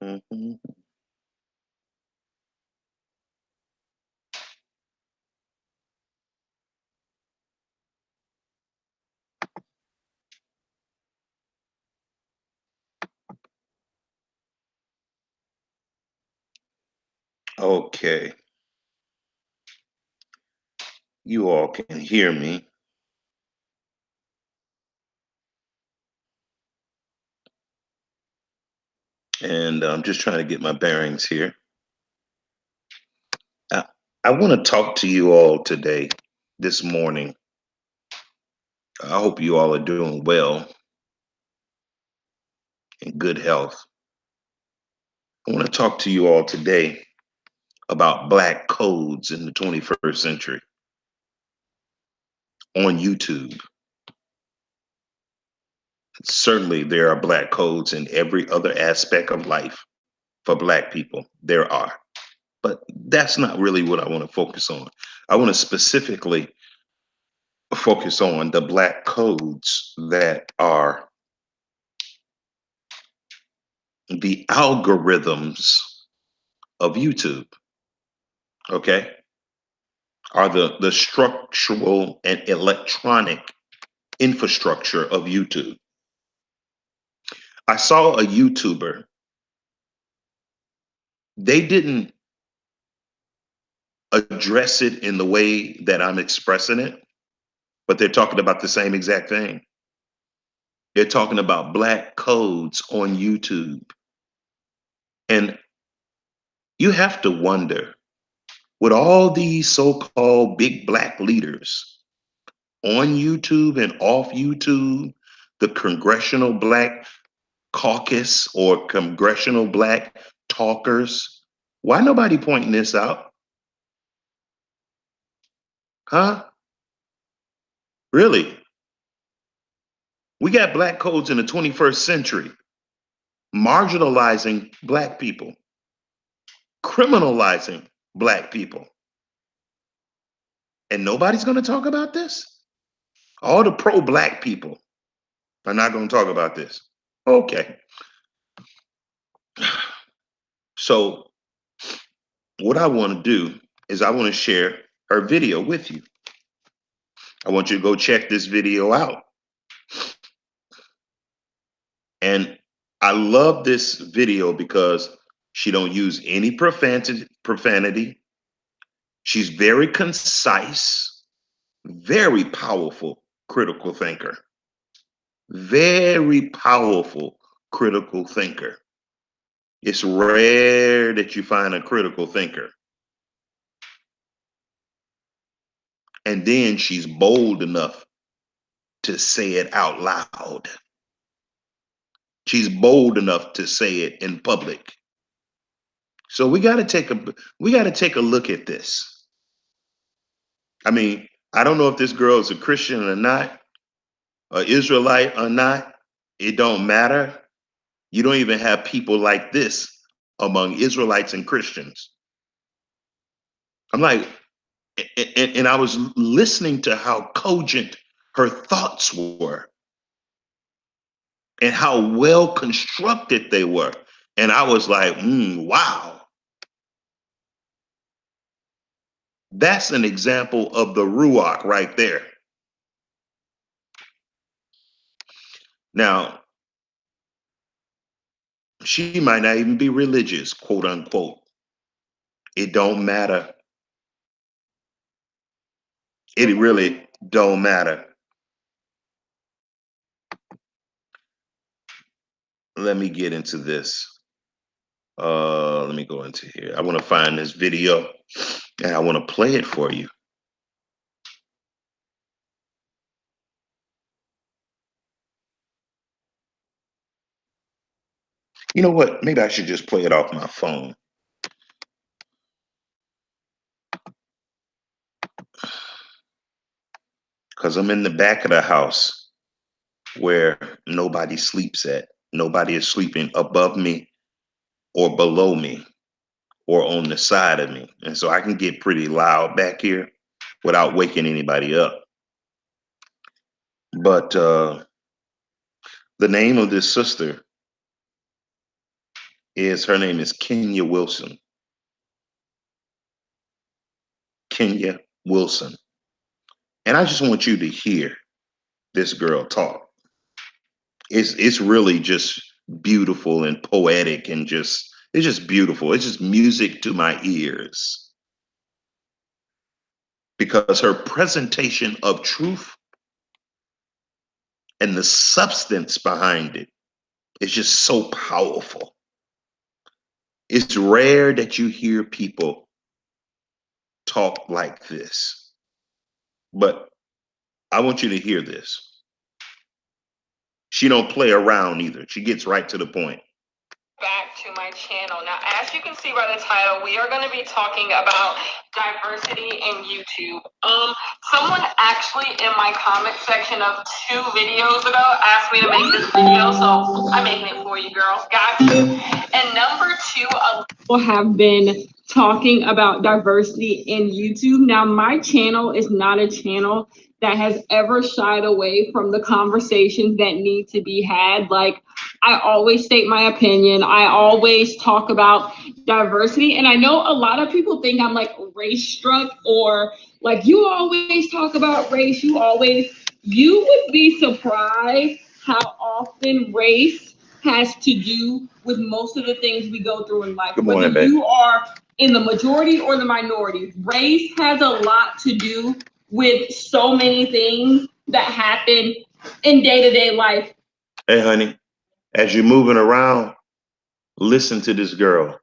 Mhm. Okay, you all can hear me, and I'm just trying to get my bearings here. I, I want to talk to you all today, this morning. I hope you all are doing well, in good health. I want to talk to you all today about black codes in the 21st century on YouTube. Certainly, there are black codes in every other aspect of life for black people. There are. But that's not really what I want to focus on. I want to specifically focus on the black codes that are the algorithms of YouTube, okay? Are the structural and electronic infrastructure of YouTube. I saw a YouTuber, they didn't address it in the way that I'm expressing it, but they're talking about the same exact thing. They're talking about black codes on YouTube. And you have to wonder, with all these so-called big black leaders on YouTube and off YouTube, the Congressional Black Caucus or Congressional Black Talkers, why nobody pointing this out? Huh? Really? We got black codes in the 21st century, marginalizing black people, criminalizing black people. And nobody's going to talk about this? All the pro-black people are not going to talk about this. Okay. So what I want to do is I want to share her video with you. I want you to go check this video out. And I love this video because she don't use any profanity. She's very concise, very powerful critical thinker. Very powerful critical thinker. It's rare that you find a critical thinker. And then she's bold enough to say it out loud. She's bold enough to say it in public. So we got to take a look at this. I mean, I don't know if this girl is a Christian or not, or Israelite or not. It don't matter. You don't even have people like this among Israelites and Christians. I'm like, and I was listening to how cogent her thoughts were and how well constructed they were. And I was like, wow, that's an example of the Ruach right there. Now, she might not even be religious, quote unquote. It don't matter. It really don't matter. Let me get into this. Let me go into here. I want to find this video and I want to play it for you. You know what? Maybe I should just play it off my phone. Because I'm in the back of the house where nobody sleeps at. Nobody is sleeping above me or below me or on the side of me. And so I can get pretty loud back here without waking anybody up. But the name of this sister is her name is Kenya Wilson. Kenya Wilson. And I just want you to hear this girl talk. It's really just beautiful and poetic and just it's just beautiful. It's just music to my ears because her presentation of truth and the substance behind it is just so powerful. It's rare that you hear people talk like this, but I want you to hear this. She don't play around either. She gets right to the point. Back to my channel. Now, as you can see by the title, we are going to be talking about diversity in YouTube. Someone actually in my comment section of 2 videos ago asked me to make this video, so I'm making it for you, girls. Got you. And number 2, people have been talking about diversity in YouTube. Now, my channel is not a channel that has ever shied away from the conversations that need to be had. Like, I always state my opinion. I always talk about diversity. And I know a lot of people think I'm like race struck, or like, you always talk about race. You would be surprised how often race has to do with most of the things we go through in life. Good morning, Whether you are in the majority or the minority, race has a lot to do with so many things that happen in day-to-day life. Hey, honey, as you're moving around, listen to this girl.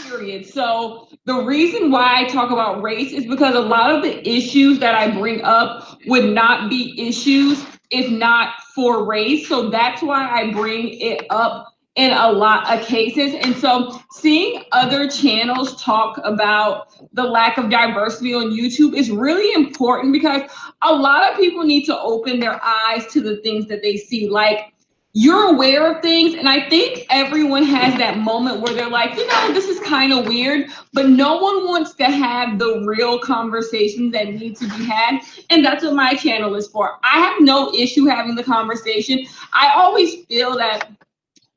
Period. So the reason why I talk about race is because a lot of the issues that I bring up would not be issues if not for race. So that's why I bring it up in a lot of cases. And so seeing other channels talk about the lack of diversity on YouTube is really important because a lot of people need to open their eyes to the things that they see. Like, you're aware of things, and I think everyone has that moment where they're like, this is kind of weird, but no one wants to have the real conversations that need to be had, and that's what my channel is for. I have no issue having the conversation. I always feel that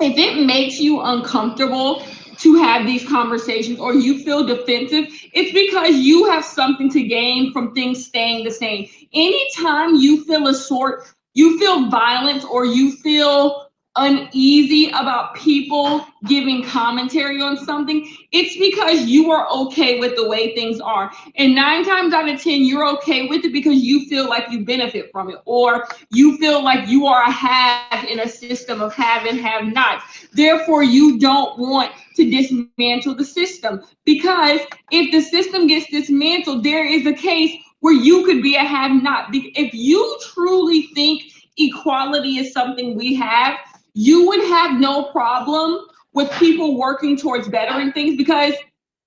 if it makes you uncomfortable to have these conversations or you feel defensive, it's because you have something to gain from things staying the same. Anytime you feel violence or you feel uneasy about people giving commentary on something, it's because you are okay with the way things are. And 9 times out of 10, you're okay with it because you feel like you benefit from it, or you feel like you are a have in a system of have and have nots. Therefore, you don't want to dismantle the system, because if the system gets dismantled, there is a case where you could be a have not. If you truly think equality is something we have, you would have no problem with people working towards bettering things because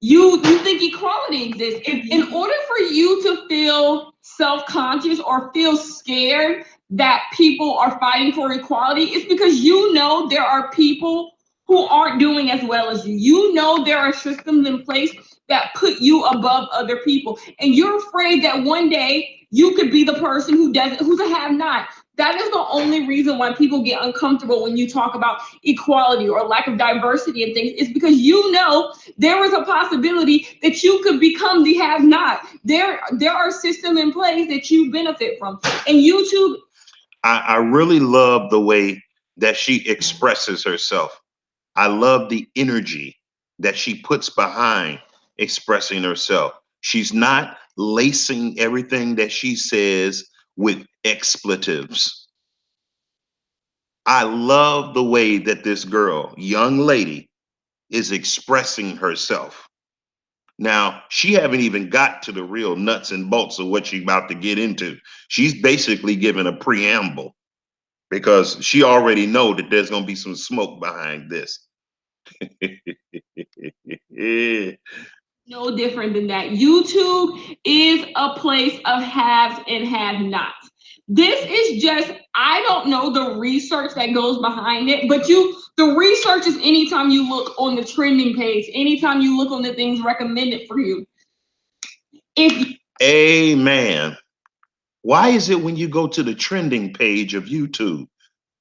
you think equality exists. In order for you to feel self-conscious or feel scared that people are fighting for equality, it's because you know there are people who aren't doing as well as you. You know there are systems in place that put you above other people, and you're afraid that one day you could be the person who's a have-not. That is the only reason why people get uncomfortable when you talk about equality or lack of diversity and things. It's because you know there is a possibility that you could become the have-not. There are systems in place that you benefit from. And YouTube. I really love the way that she expresses herself. I love the energy that she puts behind expressing herself. She's not lacing everything that she says with expletives. I love the way that this girl, young lady, is expressing herself. Now, she haven't even got to the real nuts and bolts of what she's about to get into. She's basically given a preamble because she already know that there's going to be some smoke behind this. No different than that. YouTube is a place of haves and have-nots. This is just, I don't know the research that goes behind it, but the research is anytime you look on the trending page, anytime you look on the things recommended for you. Amen. Why is it when you go to the trending page of YouTube,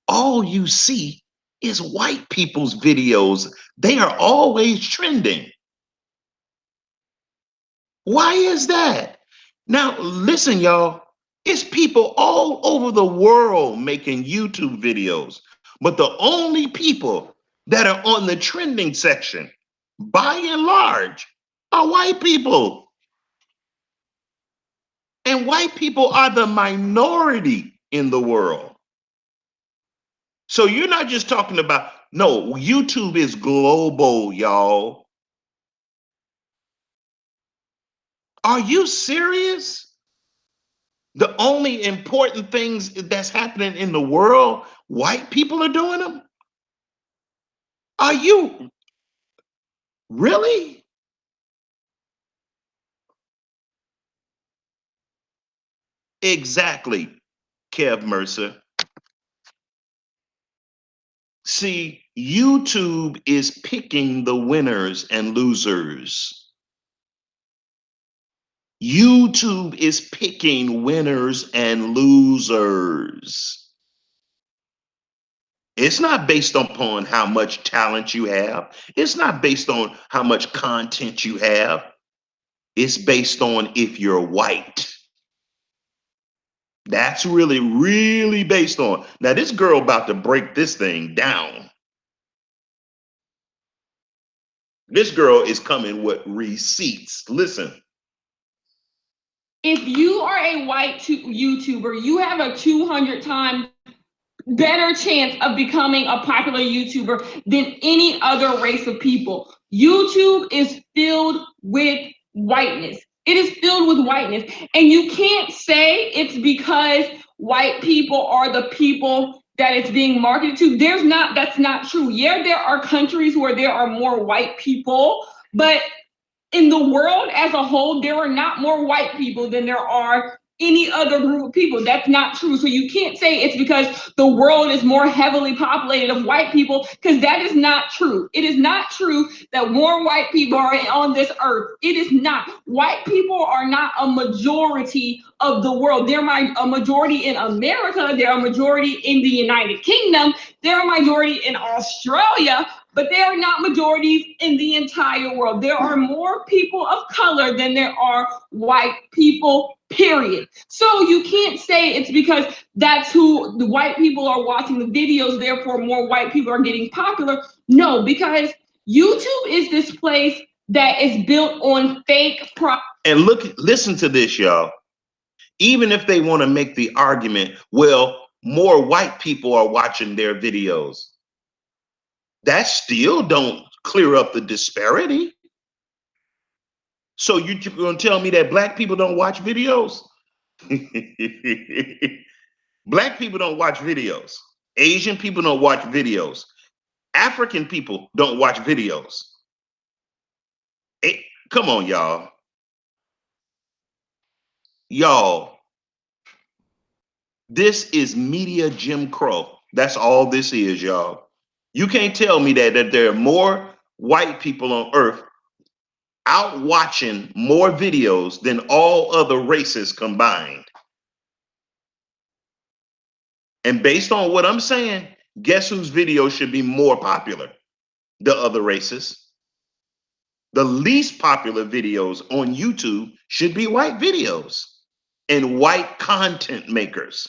all you see is white people's videos. They are always trending. Why is that? Now, listen, y'all, it's people all over the world making YouTube videos, but the only people that are on the trending section, by and large, are white people. And white people are the minority in the world. So you're not just talking about, no, YouTube is global, y'all. Are you serious? The only important things that's happening in the world, white people are doing them? Are you really? Exactly, Kev Mercer. See, YouTube is picking the winners and losers. YouTube is picking winners and losers. It's not based upon how much talent you have. It's not based on how much content you have. It's based on if you're white. That's really, really based on. Now, this girl about to break this thing down. This girl is coming with receipts. Listen. If you are a white YouTuber, you have a 200 times better chance of becoming a popular YouTuber than any other race of people. YouTube is filled with whiteness. It is filled with whiteness. And you can't say it's because white people are the people that it's being marketed to. That's not true. Yeah, there are countries where there are more white people, but in the world as a whole, there are not more white people than there are any other group of people. That's not true. So you can't say it's because the world is more heavily populated of white people, because that is not true. It is not true that more white people are on this earth. It is not. White people are not a majority of the world. They're a majority in America. They're a majority in the United Kingdom. They're a majority in Australia, but they are not majorities in the entire world. There are more people of color than there are white people, period. So you can't say it's because that's who the white people are watching the videos, therefore more white people are getting popular. No, because YouTube is this place that is built on fake and listen to this, y'all. Even if they want to make the argument, well, more white people are watching their videos, that still don't clear up the disparity. So you're going to tell me that black people don't watch videos? Black people don't watch videos. Asian people don't watch videos. African people don't watch videos. Come on, y'all. Y'all, this is media Jim Crow. That's all this is, y'all. You can't tell me that there are more white people on earth out watching more videos than all other races combined. And based on what I'm saying, guess whose video should be more popular? The other races. The least popular videos on YouTube should be white videos and white content makers.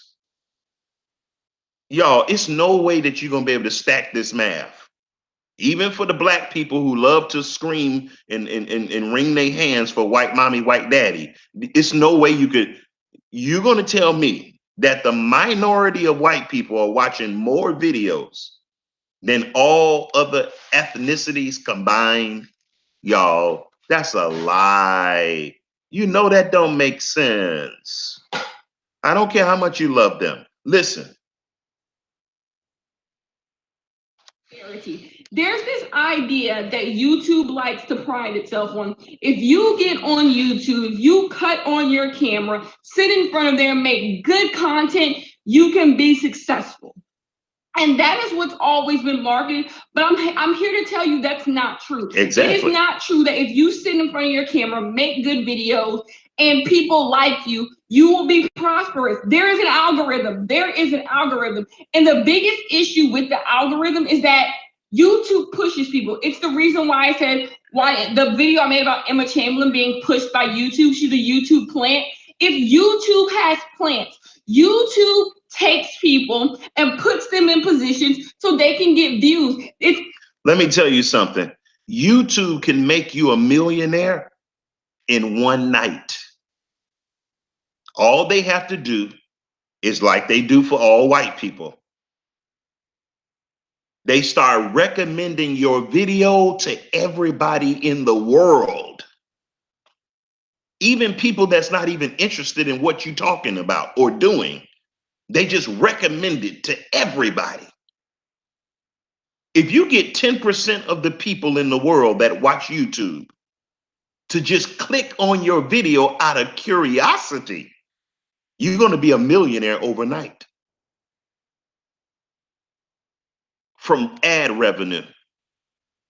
Y'all, it's no way that you're going to be able to stack this math. Even for the black people who love to scream and wring their hands for white mommy, white daddy, it's no way you're going to tell me that the minority of white people are watching more videos than all other ethnicities combined. Y'all, that's a lie. You know that don't make sense. I don't care how much you love them. Listen. There's this idea that YouTube likes to pride itself on. If you get on YouTube, if you cut on your camera, sit in front of there, make good content, you can be successful. And that is what's always been marketed. But I'm here to tell you that's not true. It is Exactly. not true that if you sit in front of your camera, make good videos, and people like you will be prosperous. There is an algorithm. There is an algorithm. And the biggest issue with the algorithm is that YouTube pushes people. It's the reason why I said why the video I made about Emma Chamberlain being pushed by YouTube. She's a YouTube plant. If YouTube has plants, YouTube takes people and puts them in positions so they can get views. Let me tell you something. YouTube can make you a millionaire in one night. All they have to do is like they do for all white people. They start recommending your video to everybody in the world. Even people that's not even interested in what you're talking about or doing. They just recommend it to everybody. If you get 10% of the people in the world that watch YouTube to just click on your video out of curiosity, you're going to be a millionaire overnight from ad revenue.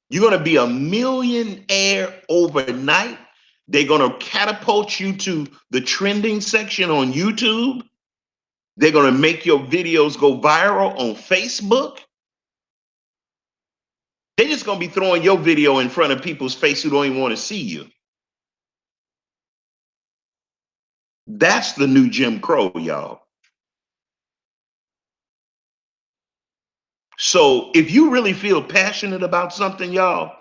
You're going to be a millionaire overnight. They're going to catapult you to the trending section on YouTube. They're going to make your videos go viral on Facebook. They're just going to be throwing your video in front of people's face who don't even want to see you. That's the new Jim Crow, y'all. So if you really feel passionate about something, y'all,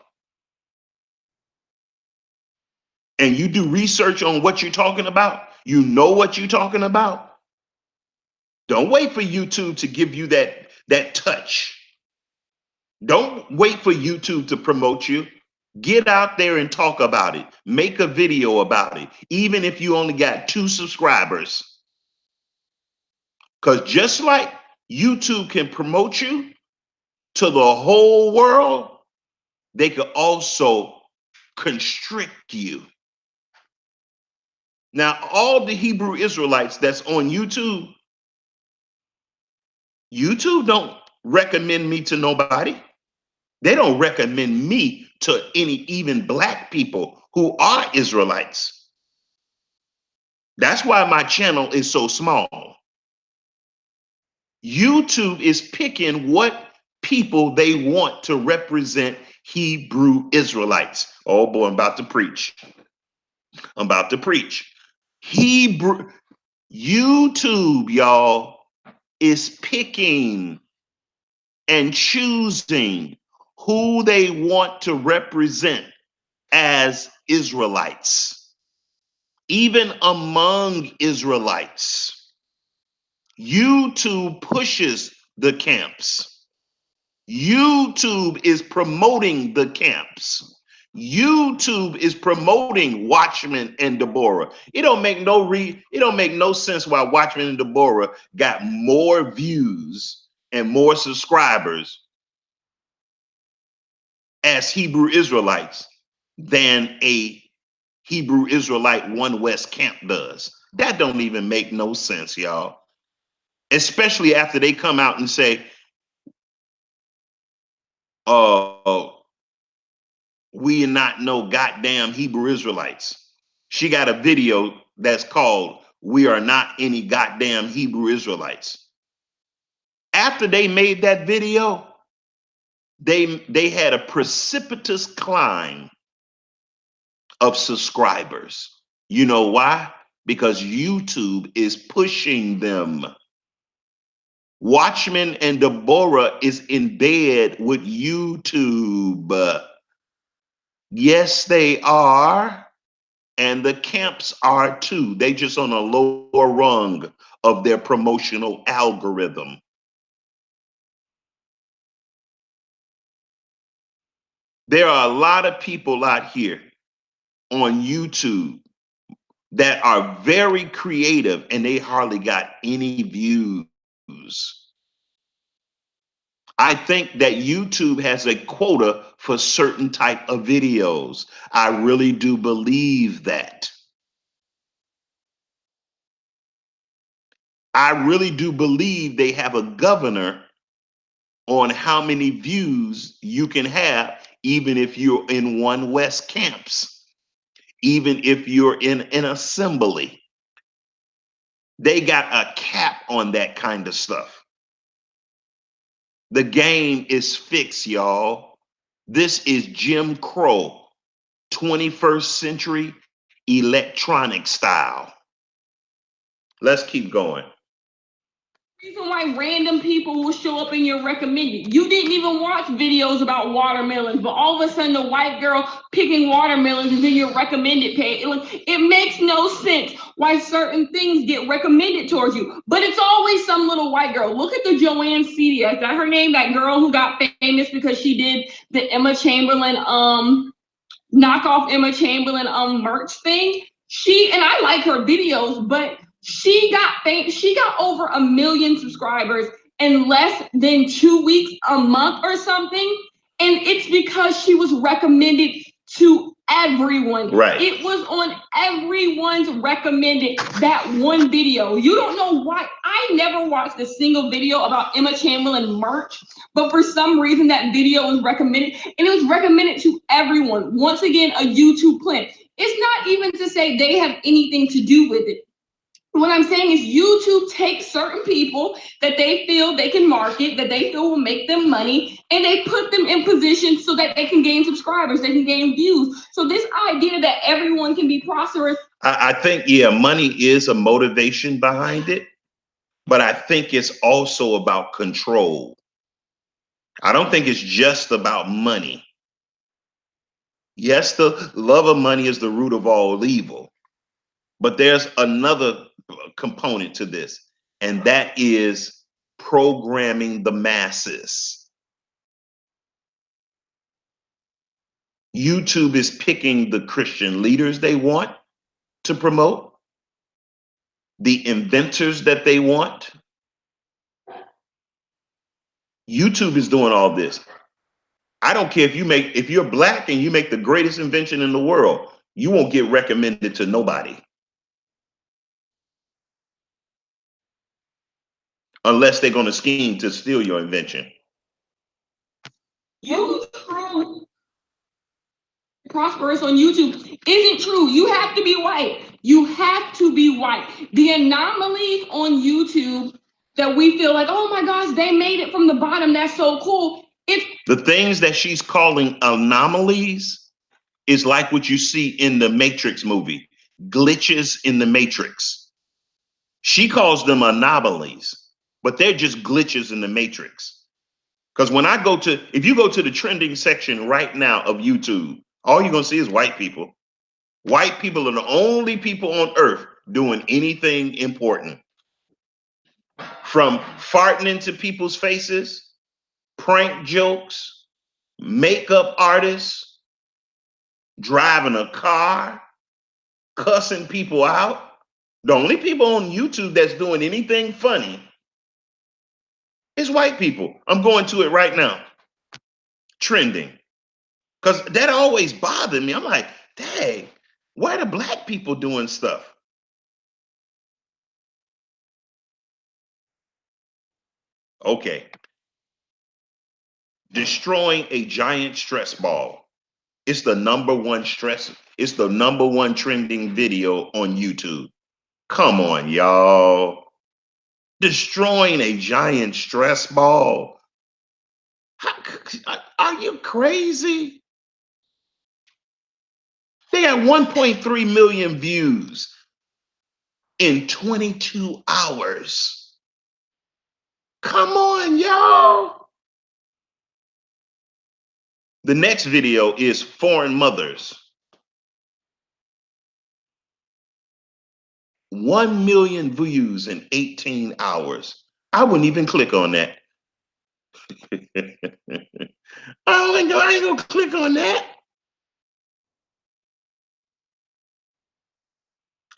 and you do research on what you're talking about, you know what you're talking about, don't wait for YouTube to give you that touch. Don't wait for YouTube to promote you. Get out there and talk about it. Make a video about it, even if you only got 2 subscribers. Because just like YouTube can promote you to the whole world, they could also constrict you. Now, all the Hebrew Israelites that's on YouTube, YouTube don't recommend me to nobody. They don't recommend me to any even black people who are Israelites. That's why my channel is so small. YouTube is picking what people they want to represent Hebrew Israelites. Oh boy, I'm about to preach. I'm about to preach. Hebrew YouTube, y'all, is picking and choosing who they want to represent as Israelites. Even among Israelites, YouTube pushes the camps. YouTube is promoting the camps. YouTube is promoting Watchmen and Deborah. It don't make no sense why Watchmen and Deborah got more views and more subscribers as Hebrew Israelites than a Hebrew Israelite One West camp does. That don't even make no sense, y'all. Especially after they come out and say, we are not no goddamn Hebrew Israelites. She got a video that's called We Are Not Any Goddamn Hebrew Israelites. After they made that video, they had a precipitous climb of subscribers. You know why? Because YouTube is pushing them. Watchmen and Deborah is in bed with YouTube. Yes, they are. And the camps are too. They just on a lower rung of their promotional algorithm. There are a lot of people out here on YouTube that are very creative and they hardly got any views. I think that YouTube has a quota for certain type of videos. I really do believe that. I really do believe they have a governor on how many views you can have, even if you're in one West camps, even if you're in an assembly. They got a cap on that kind of stuff. The game is fixed, y'all. This is Jim Crow, 21st century electronic style. Let's keep going. Reason why random people will show up in your recommended. You didn't even watch videos about watermelons, but all of a sudden the white girl picking watermelons is in your recommended page. It makes no sense why certain things get recommended towards you, but it's always some little white girl. Look at the Joanne Cedia. Is that her name? That girl who got famous because she did the Emma Chamberlain knockoff Emma Chamberlain merch thing. And I like her videos, but she got over 1 million subscribers in less than 2 weeks, a month or something. And it's because she was recommended to everyone. Right. It was on everyone's recommended, that one video. You don't know why. I never watched a single video about Emma Chamberlain merch, but for some reason that video was recommended, and it was recommended to everyone. Once again, a YouTube plant. It's not even to say they have anything to do with it. What I'm saying is YouTube takes certain people that they feel they can market, that they feel will make them money, and they put them in positions so that they can gain subscribers, they can gain views. So this idea that everyone can be prosperous. I think, yeah, money is a motivation behind it, but I think it's also about control. I don't think it's just about money. Yes, the love of money is the root of all evil, but there's another component to this, and that is programming the masses. YouTube is picking the Christian leaders they want to promote, the inventors that they want. YouTube is doing all this. I don't care if you're black and you make the greatest invention in the world, you won't get recommended to nobody unless they're going to scheme to steal your invention. You prosperous on YouTube isn't true. You have to be white. You have to be white. The anomalies on YouTube that we feel like, oh my gosh, they made it from the bottom. That's so cool. It's the things that she's calling anomalies is like what you see in the Matrix movie, glitches in the Matrix. She calls them anomalies, but they're just glitches in the Matrix. Because if you go to the trending section right now of YouTube, all you're going to see is white people. White people are the only people on earth doing anything important. From farting into people's faces, prank jokes, makeup artists, driving a car, cussing people out. The only people on YouTube that's doing anything funny is white people. I'm going to it right now. Trending. Because that always bothered me. I'm like, dang, why are the black people doing stuff? Okay. Destroying a giant stress ball. It's the number one it's the number one trending video on YouTube. Come on, y'all. Destroying a giant stress ball. Are you crazy? They had 1.3 million views in 22 hours. Come on, y'all. The next video is foreign mothers. 1 million views in 18 hours. I wouldn't even click on that. I ain't gonna click on that.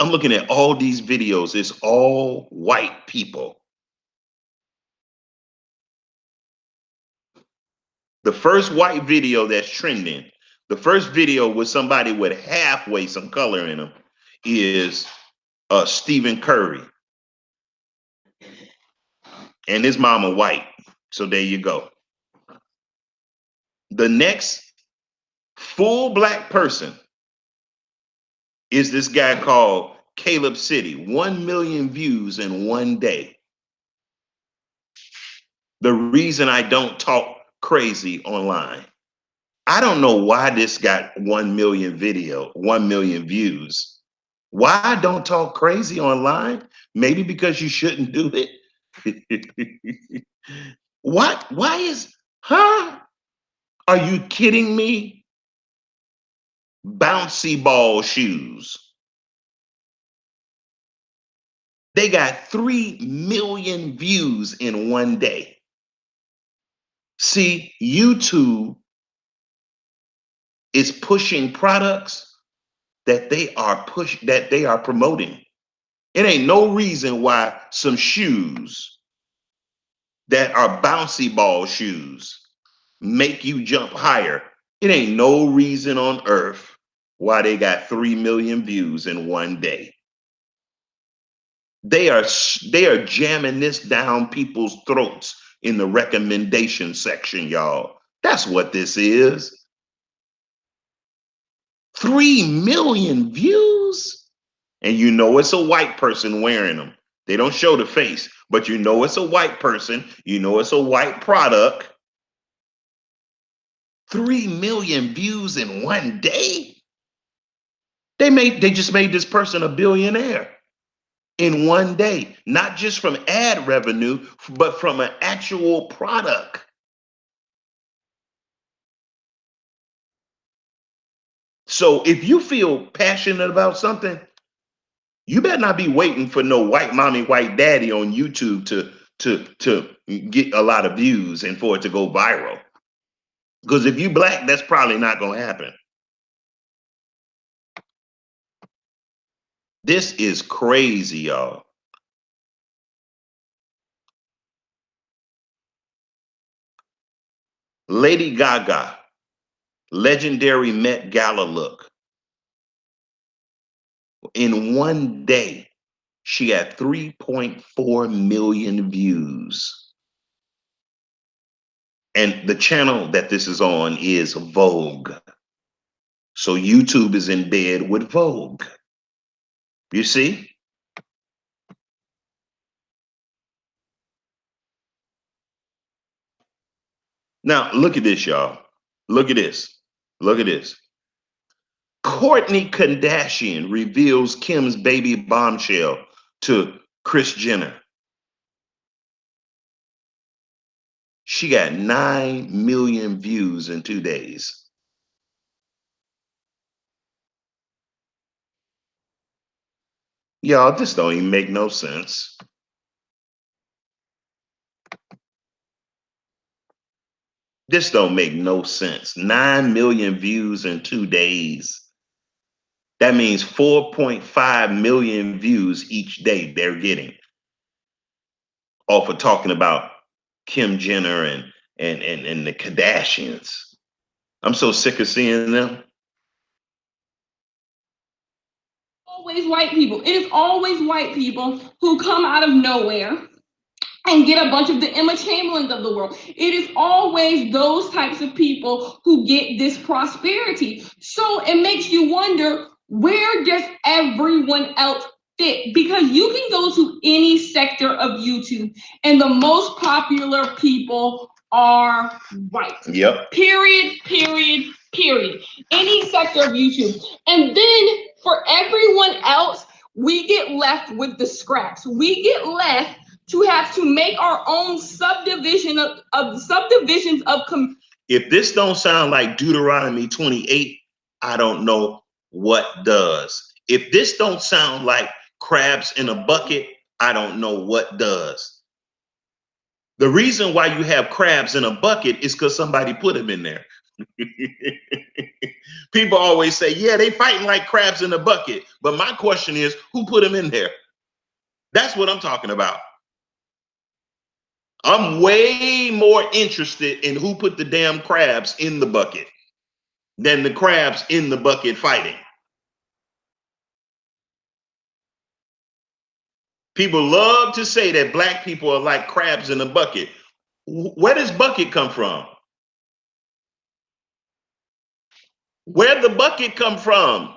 I'm looking at all these videos. It's all white people. The first white video that's trending, the first video with somebody with halfway some color in them is Stephen Curry. And his mama white. So there you go. The next full black person is this guy called Caleb City. 1 million views in one day. The reason I don't talk crazy online. I don't know why this got 1 million 1 million views. Why I don't talk crazy online? Maybe because you shouldn't do it. What? Why is, huh? Are you kidding me? Bouncy ball shoes. They got 3 million views in one day. See, YouTube is pushing products that they are promoting. It ain't no reason why some shoes that are bouncy ball shoes make you jump higher. It ain't no reason on earth why they got 3 million views in one day. They are jamming this down people's throats in the recommendation section, y'all. That's what this is. 3 million views. And you know it's a white person wearing them. They don't show the face, but you know it's a white person. You know it's a white product. 3 million views in one day. They just made this person a billionaire in one day, not just from ad revenue, but from an actual product. So if you feel passionate about something, you better not be waiting for no white mommy, white daddy on YouTube to get a lot of views and for it to go viral. Because if you black, that's probably not gonna happen. This is crazy, y'all. Lady Gaga, legendary Met Gala look. In one day, she had 3.4 million views. And the channel that this is on is Vogue. So YouTube is in bed with Vogue. You see? Now, look at this, y'all. Look at this. Look at this. Kourtney Kardashian reveals Kim's baby bombshell to Kris Jenner. She got 9 million views in 2 days. Y'all, this don't even make no sense. This don't make no sense. 9 million views in 2 days. That means 4.5 million views each day they're getting off of talking about Kim Jenner and the Kardashians. I'm so sick of seeing them. Always white people. It is always white people who come out of nowhere and get a bunch of the Emma Chamberlains of the world. It is always those types of people who get this prosperity. So it makes you wonder, where does everyone else fit? Because you can go to any sector of YouTube and the most popular people are white. Yep. Period, period, period. Any sector of YouTube. And then for everyone else, we get left with the scraps. We get left to have to make our own subdivisions of if this don't sound like Deuteronomy 28, I don't know what does. If this don't sound like crabs in a bucket, I don't know what does. The reason why you have crabs in a bucket is because somebody put them in there. People always say, yeah, they fighting like crabs in a bucket. But my question is, who put them in there? That's what I'm talking about. I'm way more interested in who put the damn crabs in the bucket than the crabs in the bucket fighting. People love to say that black people are like crabs in a bucket. Where does bucket come from? Where'd the bucket come from?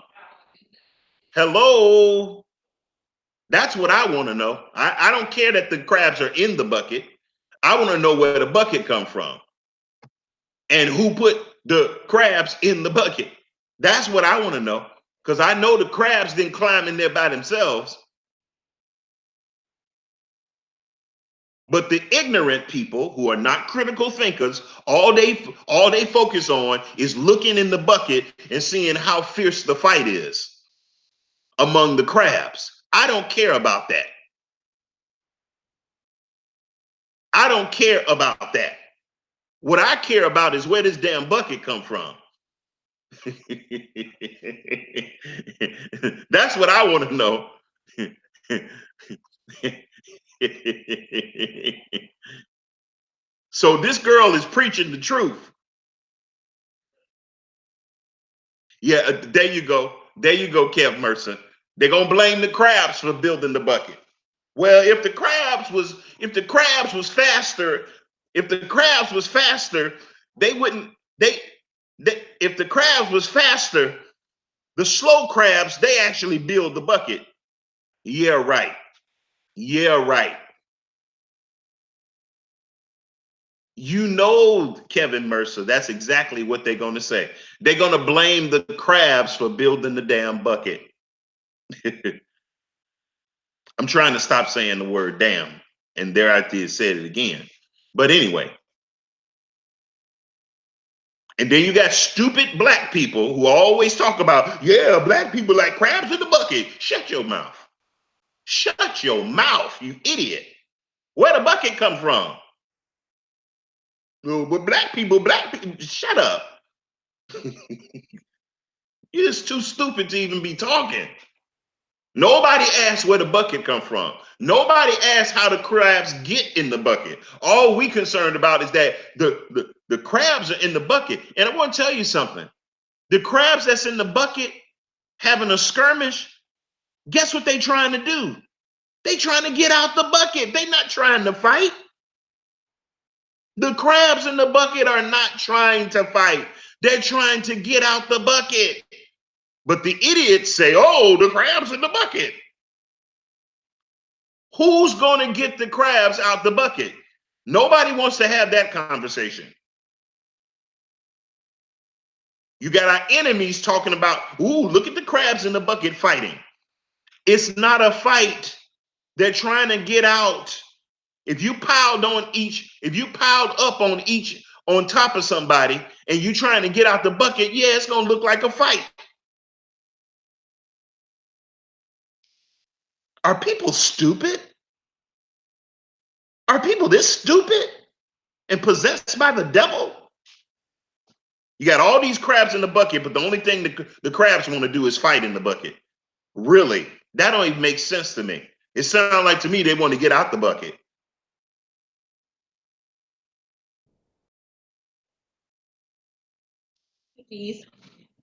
Hello? That's what I want to know. I don't care that the crabs are in the bucket. I want to know where the bucket come from and who put the crabs in the bucket. That's what I want to know, because I know the crabs didn't climb in there by themselves. But the ignorant people who are not critical thinkers, all they focus on is looking in the bucket and seeing how fierce the fight is among the crabs. I don't care about that. I don't care about that. What I care about is where this damn bucket come from. That's what I want to know. So this girl is preaching the truth. Yeah, there you go. There you go, Kev Mercer. They're gonna blame the crabs for building the bucket. Well, if the crabs was faster, they wouldn't they if the crabs was faster, the slow crabs, they actually build the bucket. Yeah, right. Yeah, right. You know, Kevin Mercer, that's exactly what they're going to say. They're going to blame the crabs for building the damn bucket. I'm trying to stop saying the word damn, and there I did said it again. But anyway, and then you got stupid black people who always talk about, yeah, black people like crabs in the bucket. Shut your mouth. Shut your mouth, you idiot. Where the bucket come from? Oh, but black people, shut up. You're just too stupid to even be talking. Nobody asked where the bucket come from. Nobody asked how the crabs get in the bucket. All we concerned about is that the crabs are in the bucket. And I want to tell you something. The crabs that's in the bucket having a skirmish, guess what they trying to do? They trying to get out the bucket. They not trying to fight. The crabs in the bucket are not trying to fight. They're trying to get out the bucket. But the idiots say, oh, the crabs in the bucket. Who's going to get the crabs out the bucket? Nobody wants to have that conversation. You got our enemies talking about, ooh, look at the crabs in the bucket fighting. It's not a fight. They're trying to get out. If you piled up on each on top of somebody and you trying to get out the bucket, yeah, it's going to look like a fight. Are people stupid? Are people this stupid and possessed by the devil? You got all these crabs in the bucket, but the only thing the crabs want to do is fight in the bucket. Really? That don't even make sense to me. It sounds like to me they want to get out the bucket.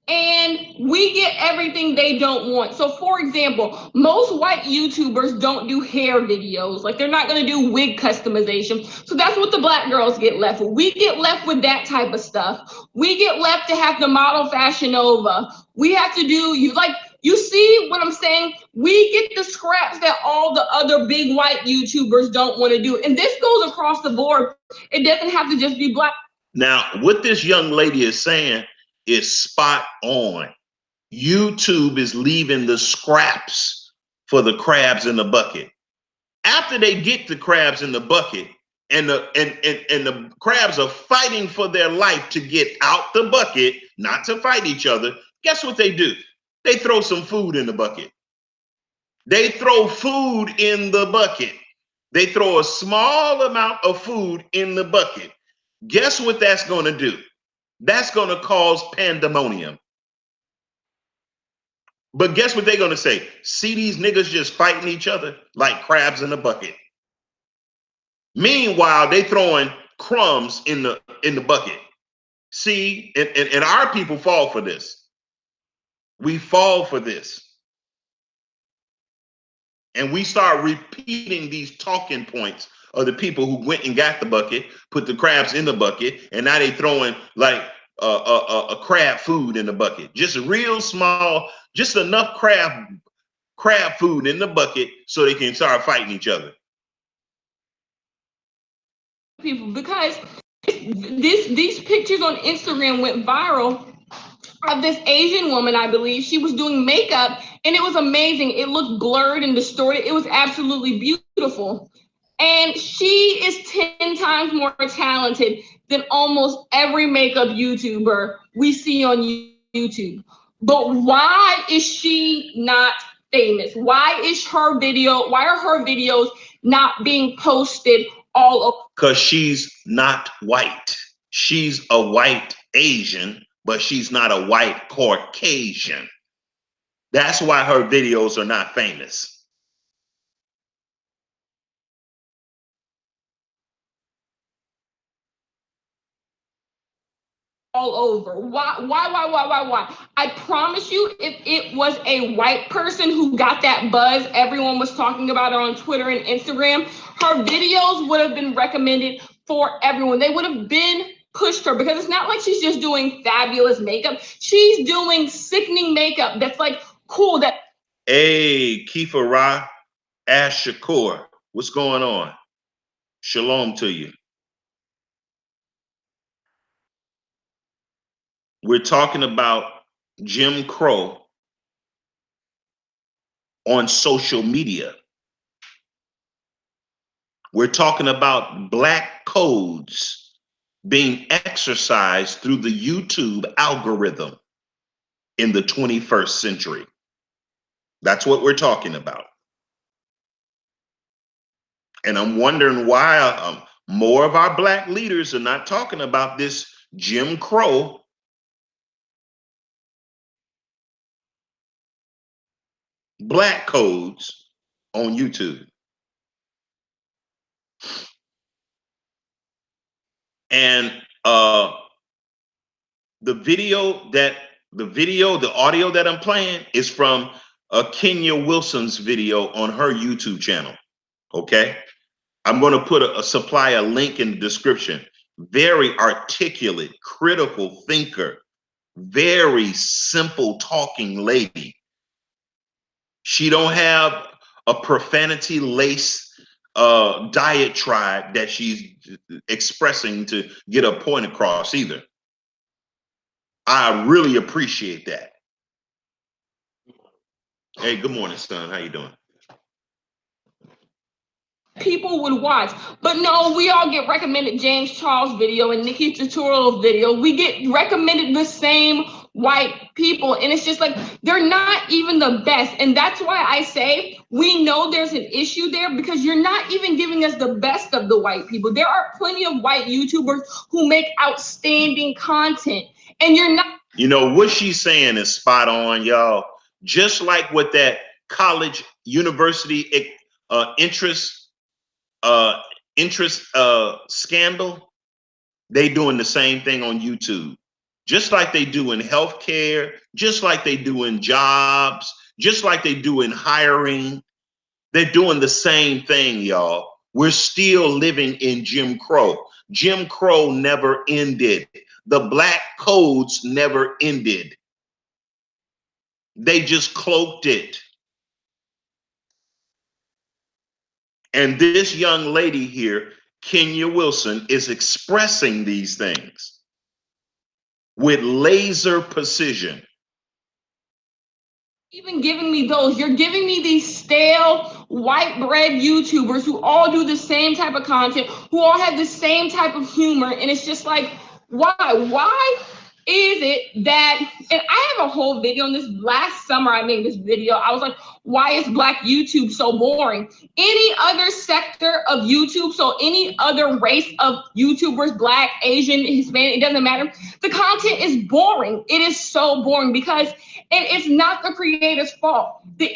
And we get everything they don't want. So, for example, most white YouTubers don't do hair videos. Like, they're not going to do wig customization. So that's what the black girls get left with. We get left with that type of stuff. We get left to have to model Fashion Nova. We have to do you see what I'm saying? We get the scraps that all the other big white YouTubers don't want to do. And this goes across the board. It doesn't have to just be black. Now, what this young lady is saying is spot on. YouTube is leaving the scraps for the crabs in the bucket. After they get the crabs in the bucket and the crabs are fighting for their life to get out the bucket, not to fight each other, guess what they do? They throw some food in the bucket. They throw food in the bucket. They throw a small amount of food in the bucket. Guess what that's going to do? That's going to cause pandemonium. But guess what they're going to say? See these niggas just fighting each other like crabs in a bucket. Meanwhile, they throwing crumbs in the bucket. See, and our people fall for this. We fall for this. And we start repeating these talking points of the people who went and got the bucket, put the crabs in the bucket, and now they throwing like crab food in the bucket. Just real small, just enough crab food in the bucket so they can start fighting each other. People, because these pictures on Instagram went viral of this Asian woman, I believe. She was doing makeup and it was amazing. It looked blurred and distorted. It was absolutely beautiful. And she is 10 times more talented than almost every makeup YouTuber we see on YouTube. But why is she not famous? Why are her videos not being posted all over? Because she's not white. She's a white Asian, but she's not a white Caucasian. That's why her videos are not famous. All over. Why? I promise you, if it was a white person who got that buzz, everyone was talking about it on Twitter and Instagram, her videos would have been recommended for everyone. They would have been pushed her, because it's not like she's just doing fabulous makeup. She's doing sickening makeup that's like cool. That Hey, Kifa Ra, Ash Shakur, what's going on? Shalom to you. We're talking about Jim Crow on social media. We're talking about black codes being exercised through the YouTube algorithm in the 21st century. That's what we're talking about. And I'm wondering why more of our black leaders are not talking about this Jim Crow black codes on YouTube. And the audio that I'm playing is from Kenya Wilson's video on her YouTube channel. Okay, I'm going to supply a link in the description. Very articulate, critical thinker, very simple talking lady. She don't have a profanity laced diatribe that she's expressing to get a point across either. I really appreciate that. Hey, good morning, son. How you doing? people would watch. But no, we all get recommended James Charles video and Nikki Tutorial video. We get recommended the same white people, and it's just like they're not even the best. And that's why I say we know there's an issue there, because you're not even giving us the best of the white people. There are plenty of white YouTubers who make outstanding content, and you're not. You know what she's saying is spot on, y'all. Just like with that college university interest scandal, they doing the same thing on YouTube. Just like they do in healthcare, just like they do in jobs, just like they do in hiring. They're doing the same thing, y'all. We're still living in Jim Crow. Jim Crow never ended. The black codes never ended. They just cloaked it. And this young lady here, Kenya Wilson, is expressing these things with laser precision. Even giving me those, you're giving me these stale white bread YouTubers who all do the same type of content, who all have the same type of humor. And it's just like, why is it that, and I have a whole video on this. Last summer I made this video. I was like, why is black YouTube so boring? Any other sector of YouTube, so any other race of YouTubers, black, Asian, Hispanic, it doesn't matter, the content is boring. It is so boring, because, and it's not the creator's fault. The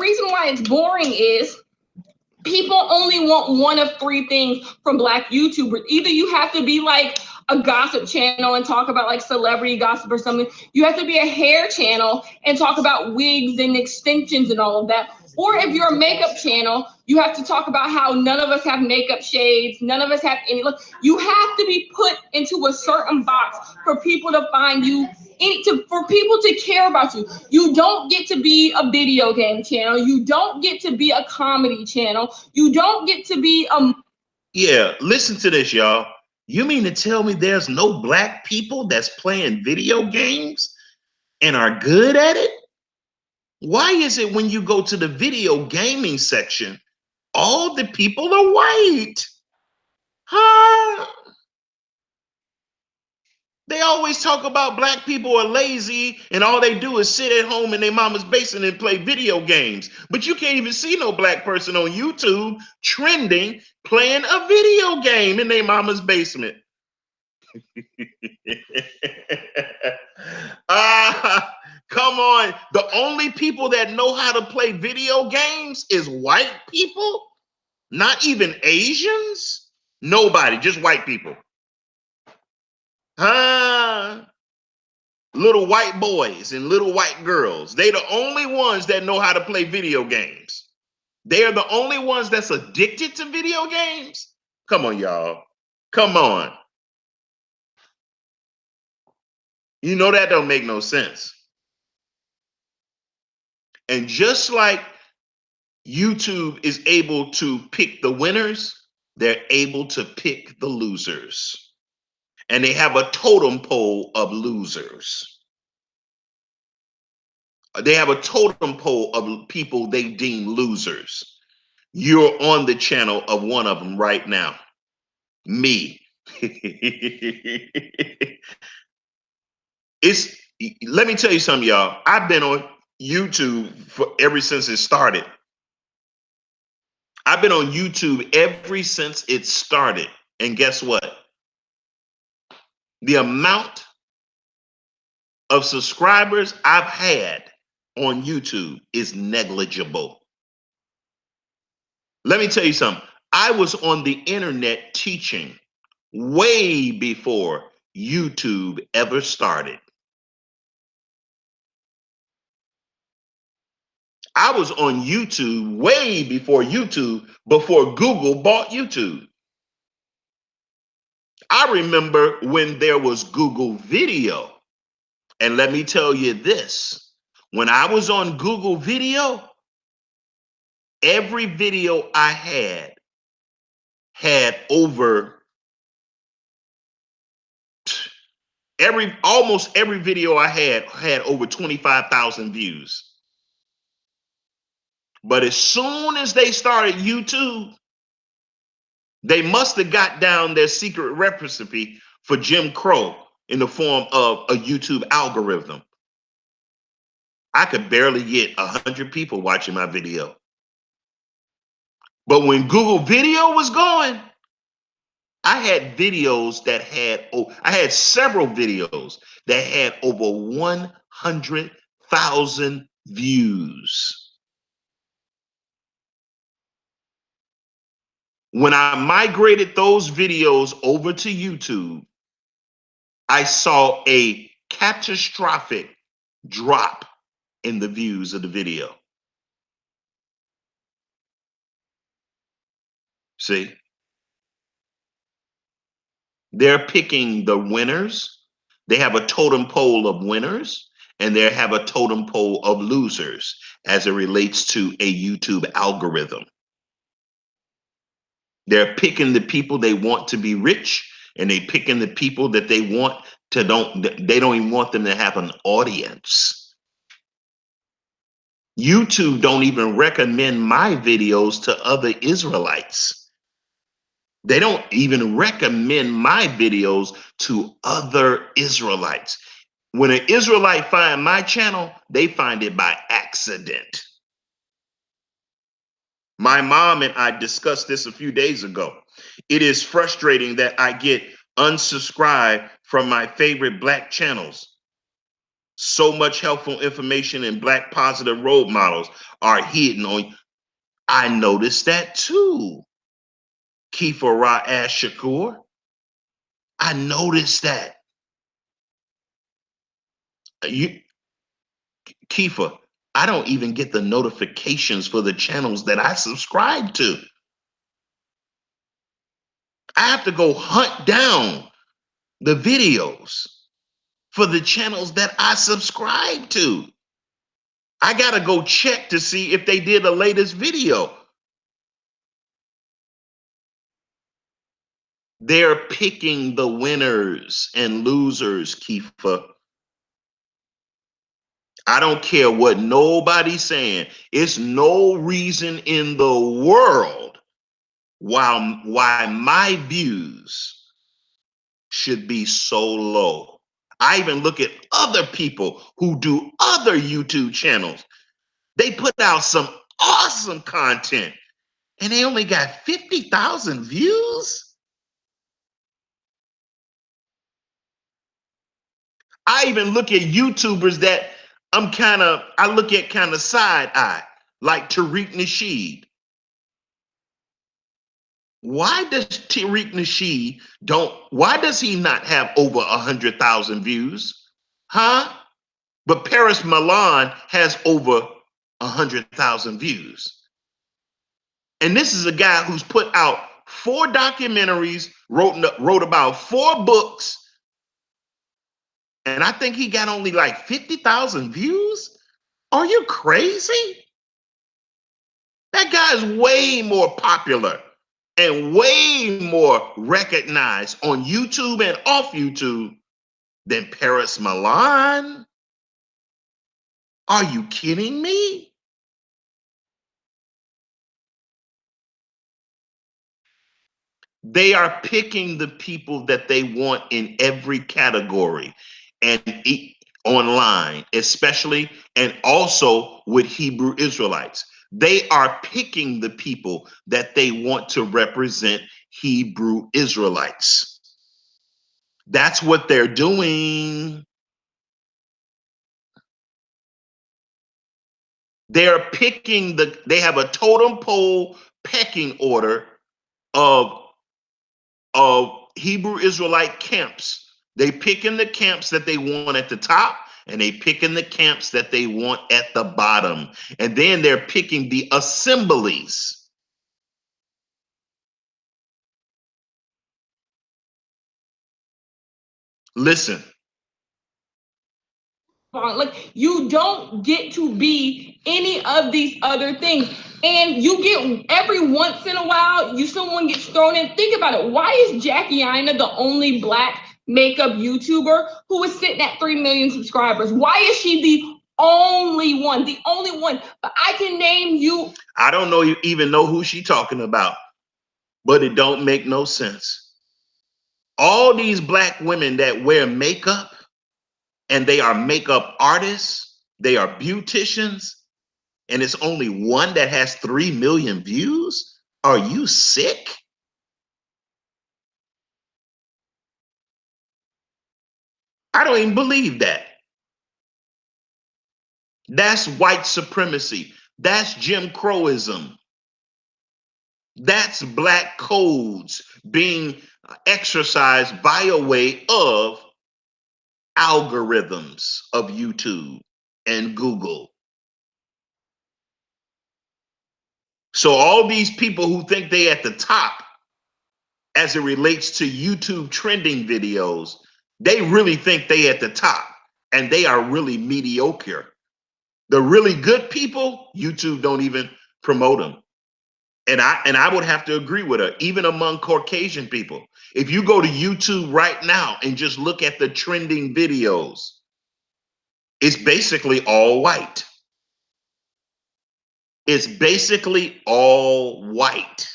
reason why it's boring is people only want one of three things from black YouTubers. Either you have to be like a gossip channel and talk about like celebrity gossip or something. You have to be a hair channel and talk about wigs and extensions and all of that. Or if you're a makeup channel, you have to talk about how none of us have makeup shades, none of us have any look. You have to be put into a certain box for people to find you, for people to care about you. You don't get to be a video game channel. You don't get to be a comedy channel. You don't get to be a... Yeah, listen to this, y'all. You mean to tell me there's no black people that's playing video games and are good at it? Why is it when you go to the video gaming section, all the people are white? Huh? They always talk about black people are lazy and all they do is sit at home in their mama's basement and play video games. But you can't even see no black person on YouTube trending playing a video game in their mama's basement. Come on. The only people that know how to play video games is white people, not even Asians. Nobody, just white people. Little white boys and little white girls. They the only ones that know how to play video games. They're the only ones that's addicted to video games. Come on, y'all. Come on. You know that don't make no sense. And just like YouTube is able to pick the winners, they're able to pick the losers. And they have a totem pole of losers. They have a totem pole of people they deem losers. You're on the channel of one of them right now. Me. Let me tell you something, y'all. I've been on YouTube ever since it started. I've been on YouTube ever since it started. And guess what? The amount of subscribers I've had on YouTube is negligible. Let me tell you something. I was on the internet teaching way before YouTube ever started. I was on YouTube way before Google bought YouTube. I remember when there was Google Video. And let me tell you this, when I was on Google Video, every video I had over almost every video I had over 25,000 views. But as soon as they started YouTube, they must have got down their secret recipe for Jim Crow in the form of a YouTube algorithm. I could barely get 100 people watching my video. But when Google Video was going, I had several videos that had over 100,000 views. When I migrated those videos over to YouTube, I saw a catastrophic drop in the views of the video. See? They're picking the winners. They have a totem pole of winners, and they have a totem pole of losers as it relates to a YouTube algorithm. They're picking the people they want to be rich, and they picking the people that they want to they don't even want them to have an audience. YouTube don't even recommend my videos to other Israelites. They don't even recommend my videos to other Israelites. When an Israelite find my channel, they find it by accident. My mom and I discussed this a few days ago. It is frustrating that I get unsubscribed from my favorite black channels. So much helpful information and black positive role models are hidden on. I noticed that too. Kifa Ra'ash Shakur. I noticed that. Kifa, I don't even get the notifications for the channels that I subscribe to. I have to go hunt down the videos for the channels that I subscribe to. I got to go check to see if they did the latest video. They're picking the winners and losers, Kifa. I don't care what nobody's saying. It's no reason in the world why my views should be so low. I even look at other people who do other YouTube channels. They put out some awesome content and they only got 50,000 views. I even look at YouTubers that I look at kind of side eye, like Tariq Nasheed. Why does Tariq Nasheed why does he not have over 100,000 views? Huh? But Paris Milan has over 100,000 views. And this is a guy who's put out 4 documentaries, wrote about 4 books, and I think he got only like 50,000 views. Are you crazy? That guy's way more popular and way more recognized on YouTube and off YouTube than Paris Milan. Are you kidding me? They are picking the people that they want in every category and online, especially and also with Hebrew Israelites. They are picking the people that they want to represent Hebrew Israelites. That's what they're doing. They're picking they have a totem pole pecking order of Hebrew Israelite camps. They pick in the camps that they want at the top, and they pick in the camps that they want at the bottom. And then they're picking the assemblies. Listen. Like, you don't get to be any of these other things. And you get every once in a while, someone gets thrown in. Think about it. Why is Jackie Aina the only black makeup YouTuber who is sitting at 3 million subscribers? Why is she the only one? The only one. But I can name you. I don't know even know who she's talking about, but it don't make no sense. All these black women that wear makeup, and they are makeup artists, they are beauticians, and it's only one that has 3 million views? Are you sick? I don't even believe that. That's white supremacy. That's Jim Crowism. That's black codes being exercised by a way of algorithms of YouTube and Google. So all these people who think they at the top as it relates to YouTube trending videos, they really think they at the top, and they are really mediocre. The really good people, YouTube don't even promote them. And I would have to agree with her, even among Caucasian people. If you go to YouTube right now and just look at the trending videos, it's basically all white. It's basically all white.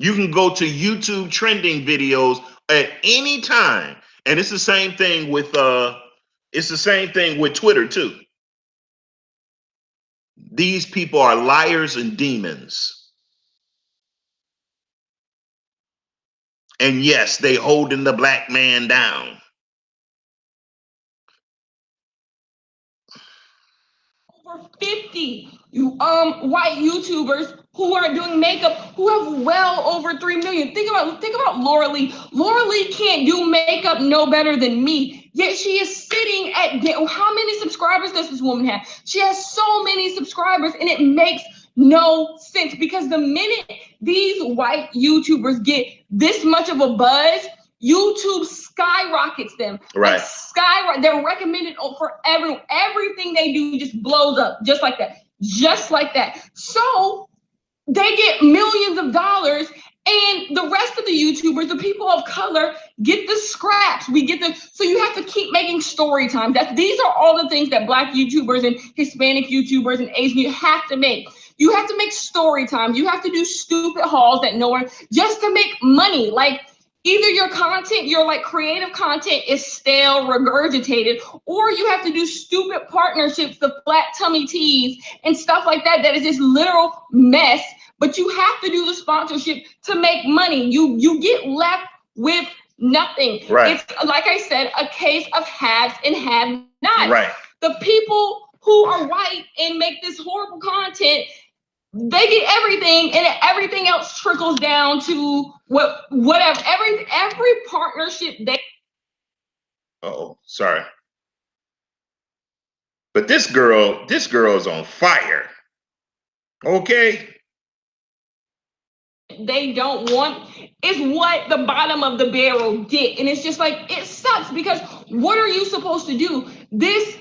You can go to YouTube trending videos at any time. And it's the same thing with Twitter too. These people are liars and demons. And yes, they holding the black man down. Over 50 white YouTubers who are doing makeup who have well over 3 million. Think about Laura Lee. Laura Lee can't do makeup no better than me. Yet she is sitting at, how many subscribers does this woman have? She has so many subscribers, and it makes no sense, because the minute these white YouTubers get this much of a buzz, YouTube skyrockets them. Right. Like they're recommended for everyone. Everything they do just blows up, just like that. Just like that. So they get millions of dollars, and the rest of the YouTubers, the people of color, get the scraps. We get the, so you have to keep making story time. These are all the things that Black YouTubers and Hispanic YouTubers and Asian, you have to make. You have to make story time. You have to do stupid hauls that no one, just to make money. Like, either your content, your like creative content is stale, regurgitated, or you have to do stupid partnerships, the flat tummy teas and stuff like that, that is just literal mess. But you have to do the sponsorship to make money. You get left with nothing. Right. It's, like I said, a case of haves and have-nots. Right. The people who are white and make this horrible content, they get everything, and everything else trickles down to whatever. Every partnership they. Oh, sorry. But this girl is on fire. Okay. They don't want is what the bottom of the barrel get, and it's just like, it sucks, because what are you supposed to do? This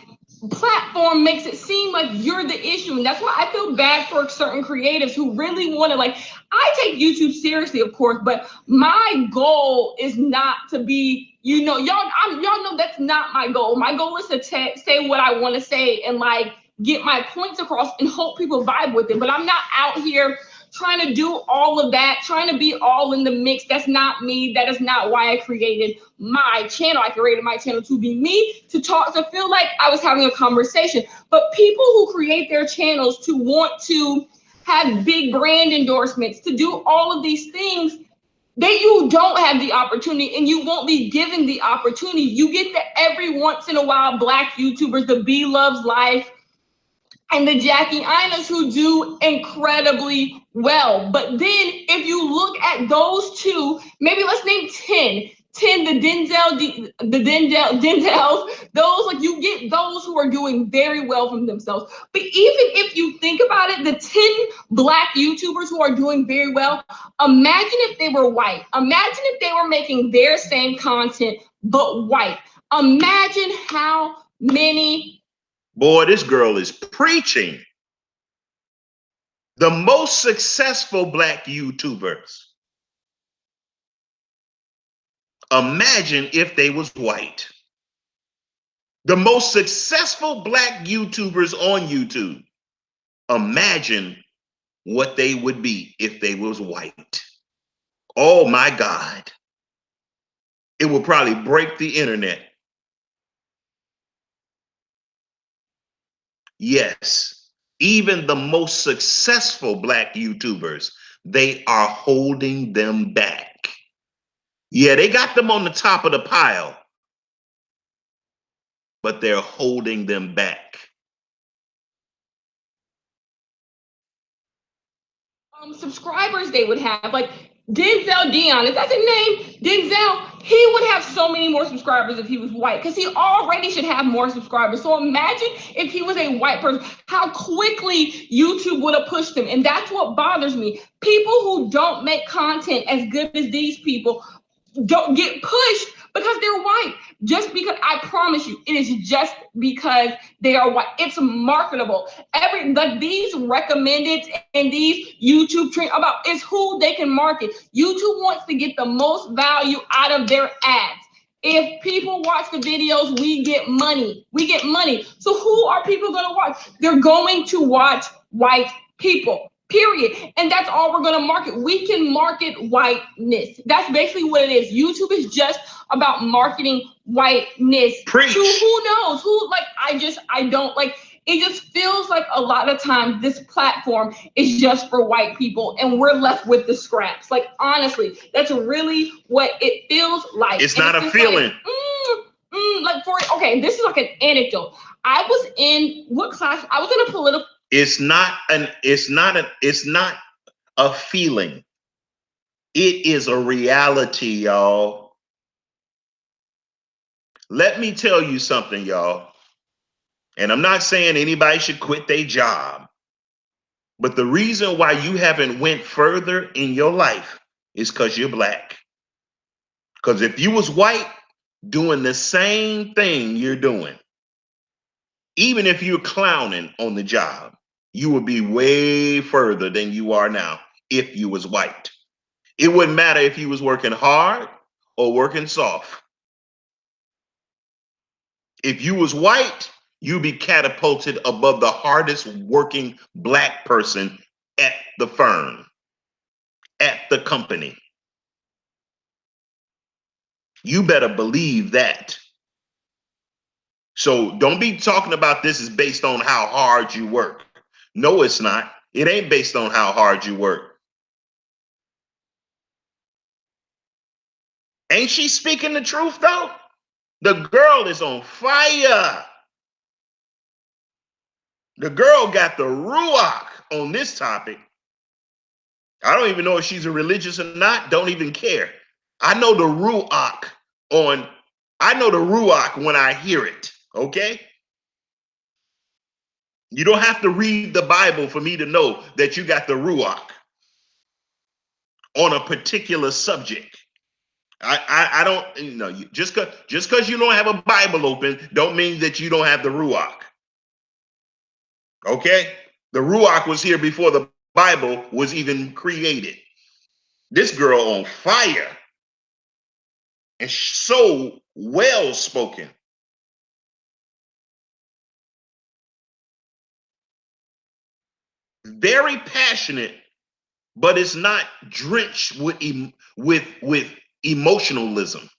platform makes it seem like you're the issue, and that's why I feel bad for certain creatives who really want to, like, I take YouTube seriously, of course, but my goal is not to be, y'all know that's not my goal. My goal is to say what I want to say and like get my points across and hope people vibe with it. But I'm not out here trying to do all of that, trying to be all in the mix. That's not me. That is not why I created my channel. I created my channel to be me, to talk, to feel like I was having a conversation. But people who create their channels to want to have big brand endorsements, to do all of these things, you don't have the opportunity, and you won't be given the opportunity. You get the every once in a while Black YouTubers, the B Loves Life, and the Jackie Inas, who do incredibly well. But then if you look at those two, maybe let's name 10, Denzels, those, like, you get those who are doing very well from themselves. But even if you think about it, the 10 Black YouTubers who are doing very well, imagine if they were white. Imagine if they were making their same content, but white. Imagine how many. Boy, this girl is preaching. The most successful Black YouTubers. Imagine if they was white. The most successful Black YouTubers on YouTube. Imagine what they would be if they was white. Oh my God. It would probably break the internet. Yes, even the most successful Black YouTubers, they are holding them back. Yeah, they got them on the top of the pile, but they're holding them back. Subscribers they would have, like Denzel Dion, is that his name? Denzel, he would have so many more subscribers if he was white, because he already should have more subscribers. So imagine if he was a white person, how quickly YouTube would have pushed him. And that's what bothers me. People who don't make content as good as these people don't get pushed because they're white. Just because, I promise you, it is just because they are white. It's marketable. Like these recommended and these YouTube trend about is who they can market. YouTube wants to get the most value out of their ads. If people watch the videos, we get money. We get money. So who are people going to watch? They're going to watch white people. Period. And that's all we're going to market. We can market whiteness. That's basically what it is. YouTube is just about marketing whiteness. Preach. To who knows? Who, like, I don't, like, it just feels like a lot of times this platform is just for white people and we're left with the scraps. Like, honestly, that's really what it feels like. It's not a feeling. Like, okay, this is like an anecdote. I was in what class? I was in a political. It's not a feeling. It is a reality, y'all. Let me tell you something, y'all. And I'm not saying anybody should quit their job, but the reason why you haven't went further in your life is because you're black. Because if you was white doing the same thing you're doing, even if you're clowning on the job, you would be way further than you are now if you was white. It wouldn't matter if you was working hard or working soft. If you was white, you'd be catapulted above the hardest working black person at the firm, at the company. You better believe that. So don't be talking about this is based on how hard you work. No, it's not. It ain't based on how hard you work. Ain't she speaking the truth though? The girl is on fire. The girl got the ruach on this topic. I don't even know if she's a religious or not. Don't even care. I know the ruach on. I know the ruach when I hear it. Okay. You don't have to read the Bible for me to know that you got the ruach on a particular subject. I don't, you know, just because you don't have a Bible open don't mean that you don't have the ruach. Okay, the ruach was here before the Bible was even created. This girl on fire and so well spoken. Very passionate, but it's not drenched with emotionalism.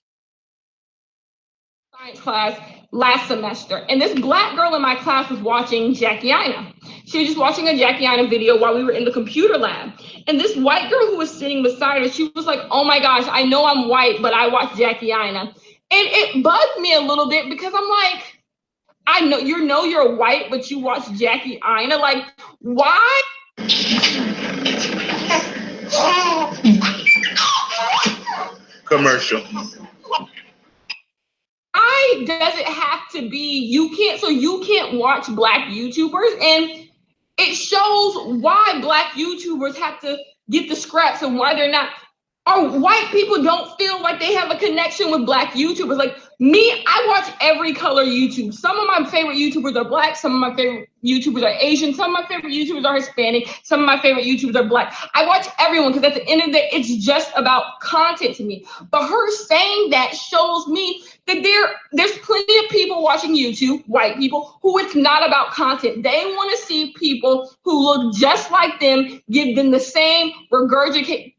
Science class last semester, and this black girl in my class was watching Jackie Ina. She was just watching a Jackie Ina video while we were in the computer lab. And this white girl who was sitting beside her, she was like, "Oh my gosh, I know I'm white, but I watch Jackie Ina." And it bugged me a little bit because I'm like, I know you're white, but you watch Jackie Ina. Like, why? Commercial. Why does it have to be you can't watch black YouTubers? And it shows why black YouTubers have to get the scraps and why they're not. Or white people don't feel like they have a connection with black YouTubers. Like me, I watch every color YouTube. Some of my favorite YouTubers are black. Some of my favorite YouTubers are Asian. Some of my favorite YouTubers are Hispanic. Some of my favorite YouTubers are black. I watch everyone because at the end of the day, it's just about content to me. But her saying that shows me that there's plenty of people watching YouTube, white people, who it's not about content. They want to see people who look just like them, give them the same regurgitated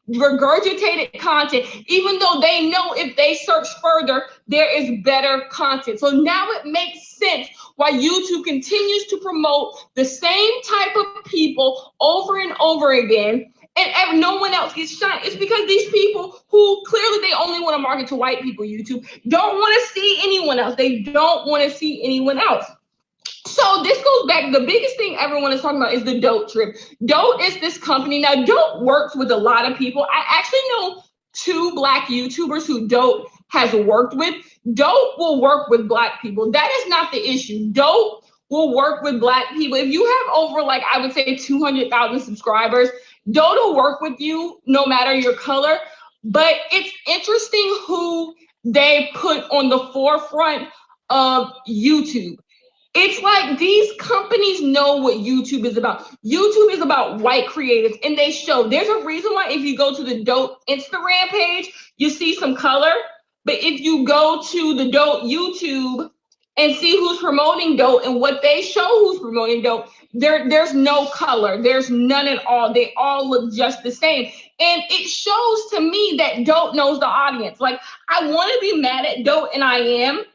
content, even though they know if they search further, there is better content. So now it makes sense why YouTube continues to promote the same type of people over and over again, and no one else gets shine. It's because these people who clearly they only want to market to white people, YouTube, don't want to see anyone else. They don't want to see anyone else. So this goes back, the biggest thing everyone is talking about is the Dote trip. Dote is this company. Now, Dote works with a lot of people. I actually know 2 black YouTubers who Dote has worked with. Dote will work with black people. That is not the issue. Dote will work with black people. If you have over, like, I would say 200,000 subscribers, Dote will work with you no matter your color. But it's interesting who they put on the forefront of YouTube. It's like these companies know what YouTube is about. YouTube is about white creatives, and they show there's a reason why if you go to the Dote Instagram page, you see some color. But if you go to the Dote YouTube and see who's promoting Dote and what they show who's promoting Dote, there's no color. There's none at all. They all look just the same. And it shows to me that Dote knows the audience. Like, I want to be mad at Dote, and I am.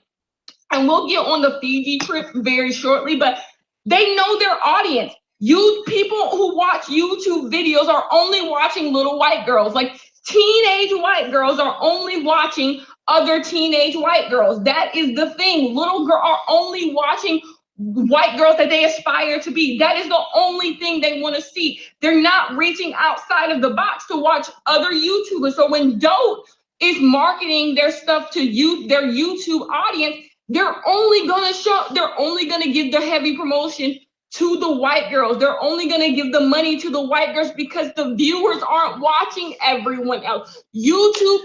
And we'll get on the Fiji trip very shortly, but they know their audience. You people who watch YouTube videos are only watching little white girls. Like, teenage white girls are only watching other teenage white girls. That is the thing. Little girls are only watching white girls that they aspire to be. That is the only thing they want to see. They're not reaching outside of the box to watch other YouTubers. So when Dote is marketing their stuff to you, their YouTube audience, they're only gonna give the heavy promotion to the white girls. They're only gonna give the money to the white girls because the viewers aren't watching everyone else. YouTube.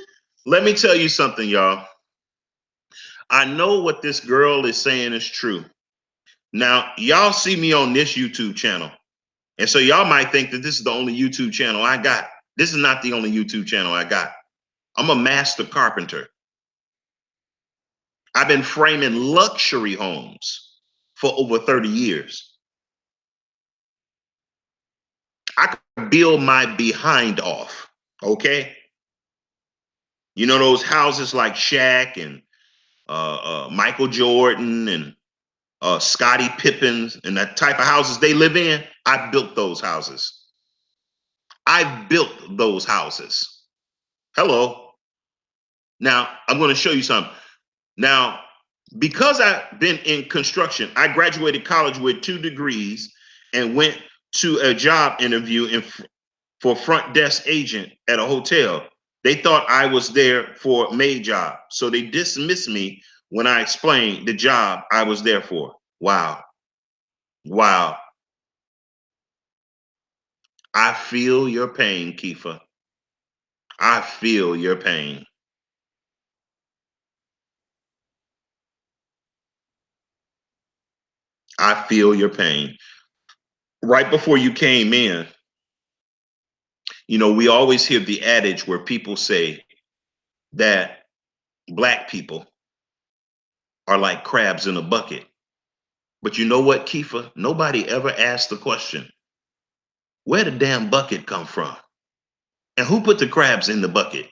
Let me tell you something, y'all. I know what this girl is saying is true. Now, y'all see me on this YouTube channel. And so y'all might think that this is the only YouTube channel I got. This is not the only YouTube channel I got. I'm a master carpenter. I've been framing luxury homes for over 30 years. I could build my behind off, okay? You know those houses like Shaq and Michael Jordan and Scottie Pippins and that type of houses they live in? I built those houses. I built those houses. Hello. Now, I'm going to show you something. Now, because I've been in construction, I graduated college with 2 degrees and went to a job interview for front desk agent at a hotel. They thought I was there for a maid job. So they dismissed me when I explained the job I was there for. Wow. Wow. I feel your pain, Kiefer. I feel your pain. I feel your pain. Right before you came in, you know, we always hear the adage where people say that Black people are like crabs in a bucket. But you know what, Kiefer? Nobody ever asked the question, where the damn bucket come from? And who put the crabs in the bucket?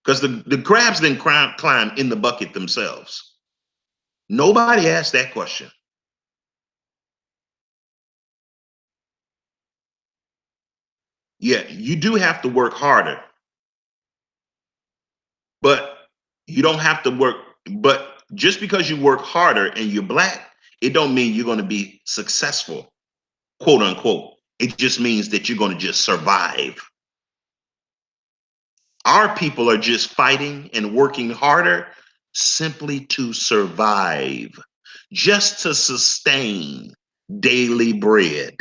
Because the crabs didn't climb in the bucket themselves. Nobody asked that question. Yeah, you do have to work harder, but you don't have to work. But just because you work harder and you're Black, it don't mean you're going to be successful, quote unquote. It just means that you're going to just survive. Our people are just fighting and working harder simply to survive, just to sustain daily bread.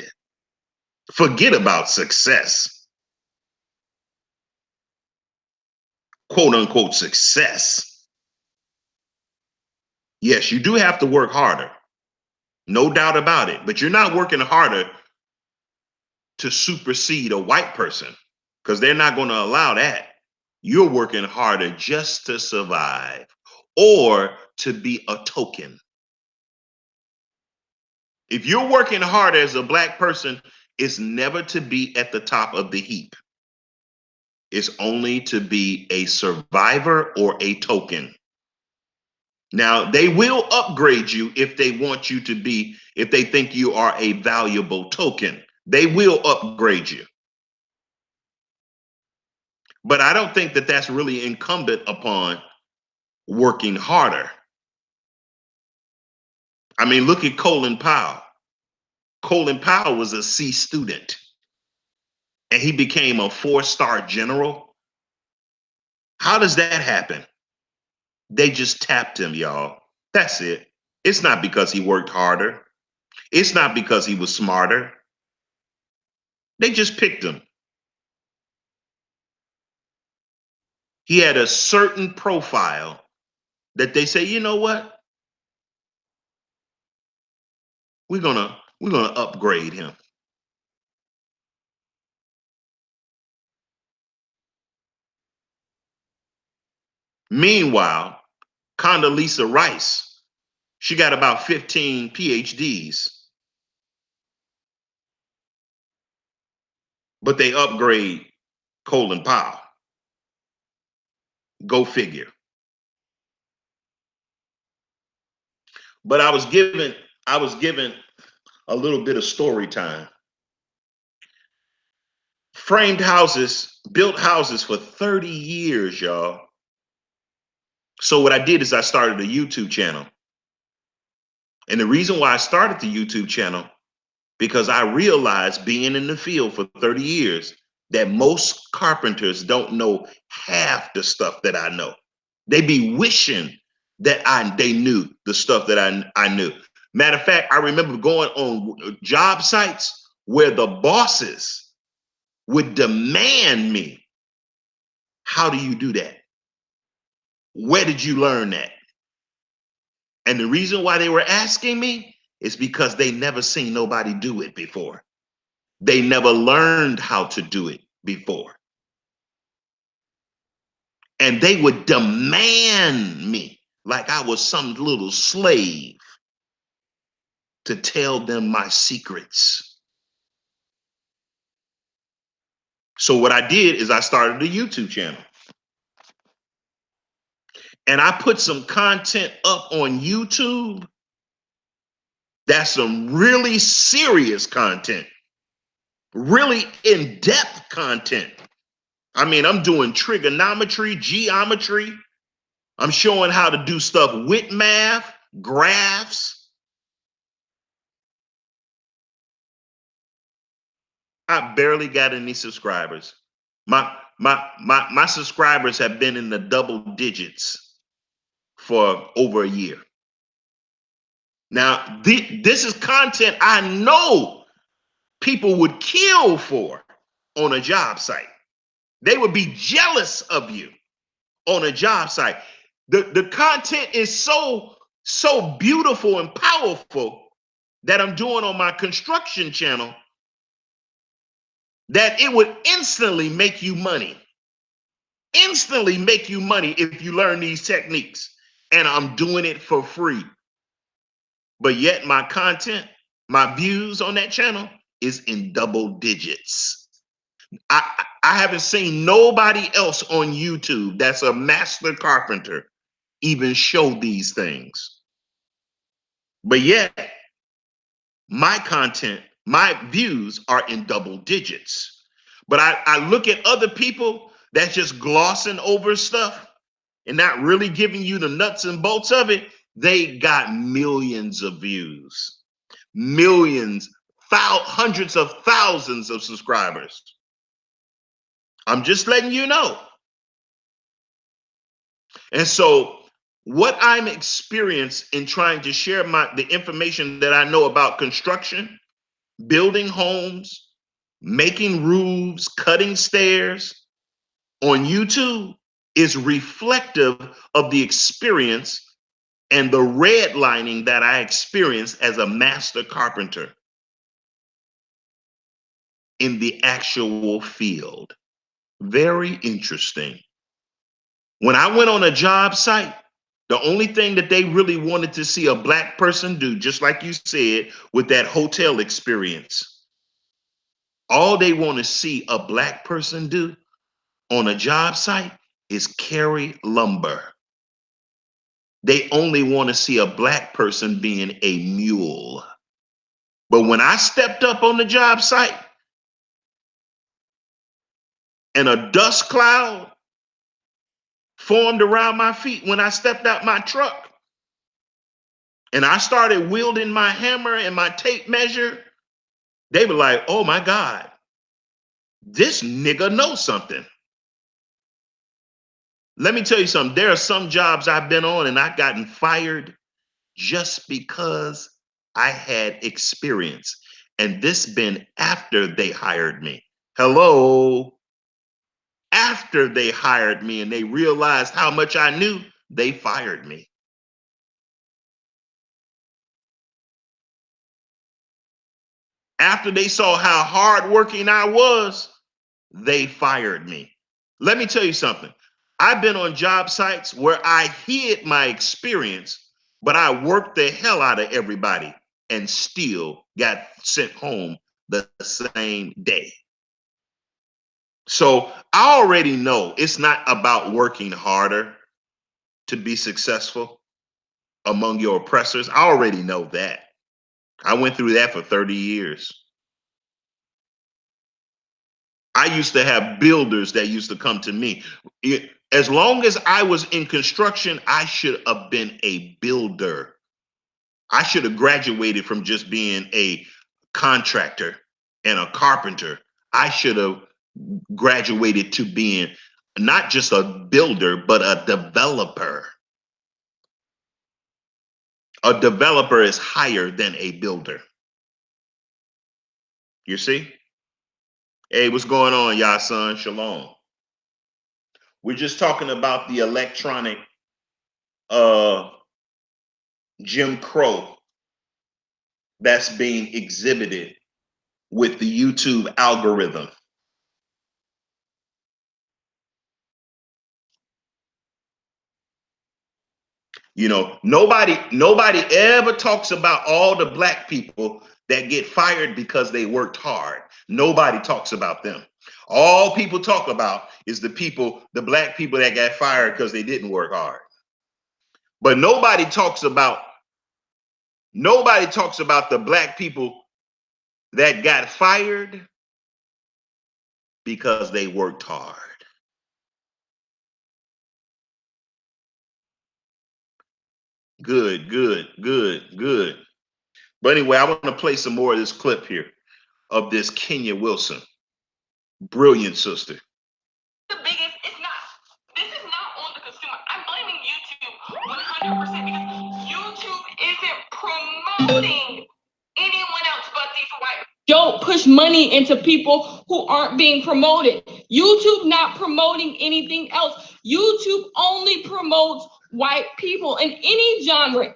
Forget about success, quote unquote success. Yes, you do have to work harder, no doubt about it, but you're not working harder to supersede a white person because they're not going to allow that. You're working harder just to survive or to be a token. If you're working harder as a Black person, it's never to be at the top of the heap. It's only to be a survivor or a token. Now, they will upgrade you if they want you to be, if they think you are a valuable token. They will upgrade you. But I don't think that that's really incumbent upon working harder. I mean, look at Colin Powell. Colin Powell was a C student and he became a 4-star general. How does that happen? They just tapped him, y'all. That's it. It's not because he worked harder. It's not because he was smarter. They just picked him. He had a certain profile that they say, you know what? We're gonna upgrade him. Meanwhile, Condoleezza Rice, she got about 15 PhDs, but they upgrade Colin Powell. Go figure. But I was given a little bit of story time. Framed houses, built houses for 30 years, y'all. So what I did is I started a YouTube channel. And the reason why I started the YouTube channel, because I realized being in the field for 30 years that most carpenters don't know half the stuff that I know. They be wishing that they knew the stuff that I knew. Matter of fact, I remember going on job sites where the bosses would demand me, how do you do that? Where did you learn that? And the reason why they were asking me is because they never seen nobody do it before. They never learned how to do it before. And they would demand me like I was some little slave to tell them my secrets. So what I did is I started a YouTube channel. And I put some content up on YouTube. That's some really serious content, really in-depth content. I mean, I'm doing trigonometry, geometry. I'm showing how to do stuff with math, graphs. I barely got any subscribers. My subscribers have been in the double digits for over a year. Now, this is content I know people would kill for on a job site. They would be jealous of you on a job site. The content is so beautiful and powerful that I'm doing on my construction channel that it would instantly make you money. Instantly make you money if you learn these techniques. And I'm doing it for free. But yet my content, my views on that channel is in double digits. I haven't seen nobody else on YouTube that's a master carpenter even show these things. But yet my content, my views are in double digits. But I look at other people that's just glossing over stuff and not really giving you the nuts and bolts of it. They got millions of views, millions, hundreds of thousands of subscribers. I'm just letting you know. And so what I'm experienced in trying to share the information that I know about construction, building homes, making roofs, cutting stairs on YouTube is reflective of the experience and the redlining that I experienced as a master carpenter in the actual field. Very interesting. When I went on a job site, the only thing that they really wanted to see a black person do, just like you said, with that hotel experience, all they want to see a black person do on a job site is carry lumber. They only want to see a black person being a mule. But when I stepped up on the job site and a dust cloud formed around my feet when I stepped out my truck and I started wielding my hammer and my tape measure, they were like, oh my God, this nigga knows something. Let me tell you something. There are some jobs I've been on and I've gotten fired just because I had experience. And this been after they hired me. Hello. After they hired me and they realized how much I knew, they fired me. After they saw how hardworking I was, they fired me. Let me tell you something. I've been on job sites where I hid my experience, but I worked the hell out of everybody and still got sent home the same day. So I already know it's not about working harder to be successful among your oppressors. I already know that. I went through that for 30 years. I used to have builders that used to come to me. As long as I was in construction, I should have been a builder. I should have graduated from just being a contractor and a carpenter. I should have graduated to being not just a builder, but a developer. A developer is higher than a builder. You see? Hey, what's going on, y'all, son? Shalom. We're just talking about the electronic Jim Crow that's being exhibited with the YouTube algorithm. You know, nobody ever talks about all the black people that get fired because they worked hard. Nobody talks about them. All people talk about is the black people that got fired because they didn't work hard. But nobody talks about the black people that got fired because they worked hard. Good, good, good, good. But anyway, I want to play some more of this clip here of this Kenya Wilson. Brilliant sister. The biggest, this is not on the consumer. I'm blaming YouTube 100% because YouTube isn't promoting anyone else but these white. Don't push money into people who aren't being promoted. YouTube not promoting anything else. YouTube only promotes white people in any genre.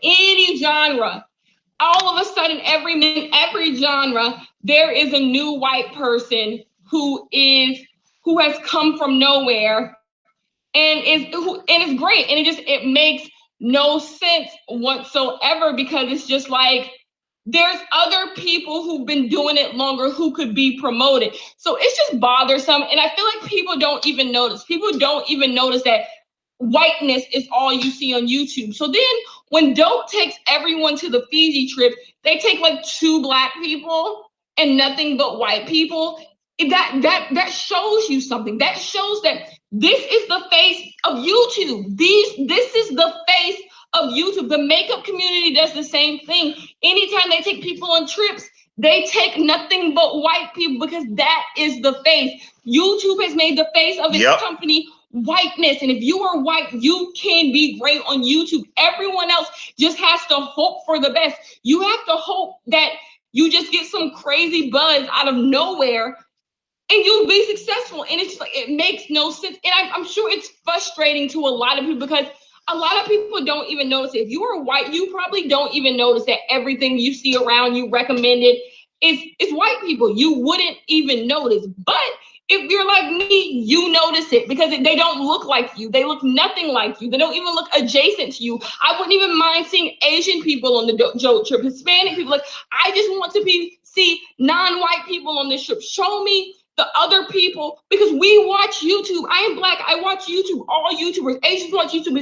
All of a sudden, every genre, there is a new white person who has come from nowhere and is great, and it makes no sense whatsoever, because it's just like there's other people who've been doing it longer who could be promoted. So it's just bothersome, and I feel like people don't even notice that whiteness is all you see on YouTube. So then when Dope takes everyone to the Fiji trip, they take like 2 black people and nothing but white people. That shows you something. That shows that this is the face of YouTube. This is the face of YouTube. The makeup community does the same thing. Anytime they take people on trips, they take nothing but white people, because that is the face. YouTube has made the face of its company whiteness. And if you are white, you can be great on YouTube. Everyone else just has to hope for the best. You have to hope that you just get some crazy buzz out of nowhere and you'll be successful. And it's just like, it makes no sense. And I'm sure it's frustrating to a lot of people, because a lot of people don't even notice it. If you are white, you probably don't even notice that everything you see around you recommended is white people. You wouldn't even notice. But if you're like me, you notice it, because they don't look like you. They look nothing like you. They don't even look adjacent to you. I wouldn't even mind seeing Asian people on the Joe trip, Hispanic people. Like, I just want to see non-white people on this trip. Show me the other people, because we watch YouTube. I am black. I watch YouTube. All YouTubers, Asians watch YouTube.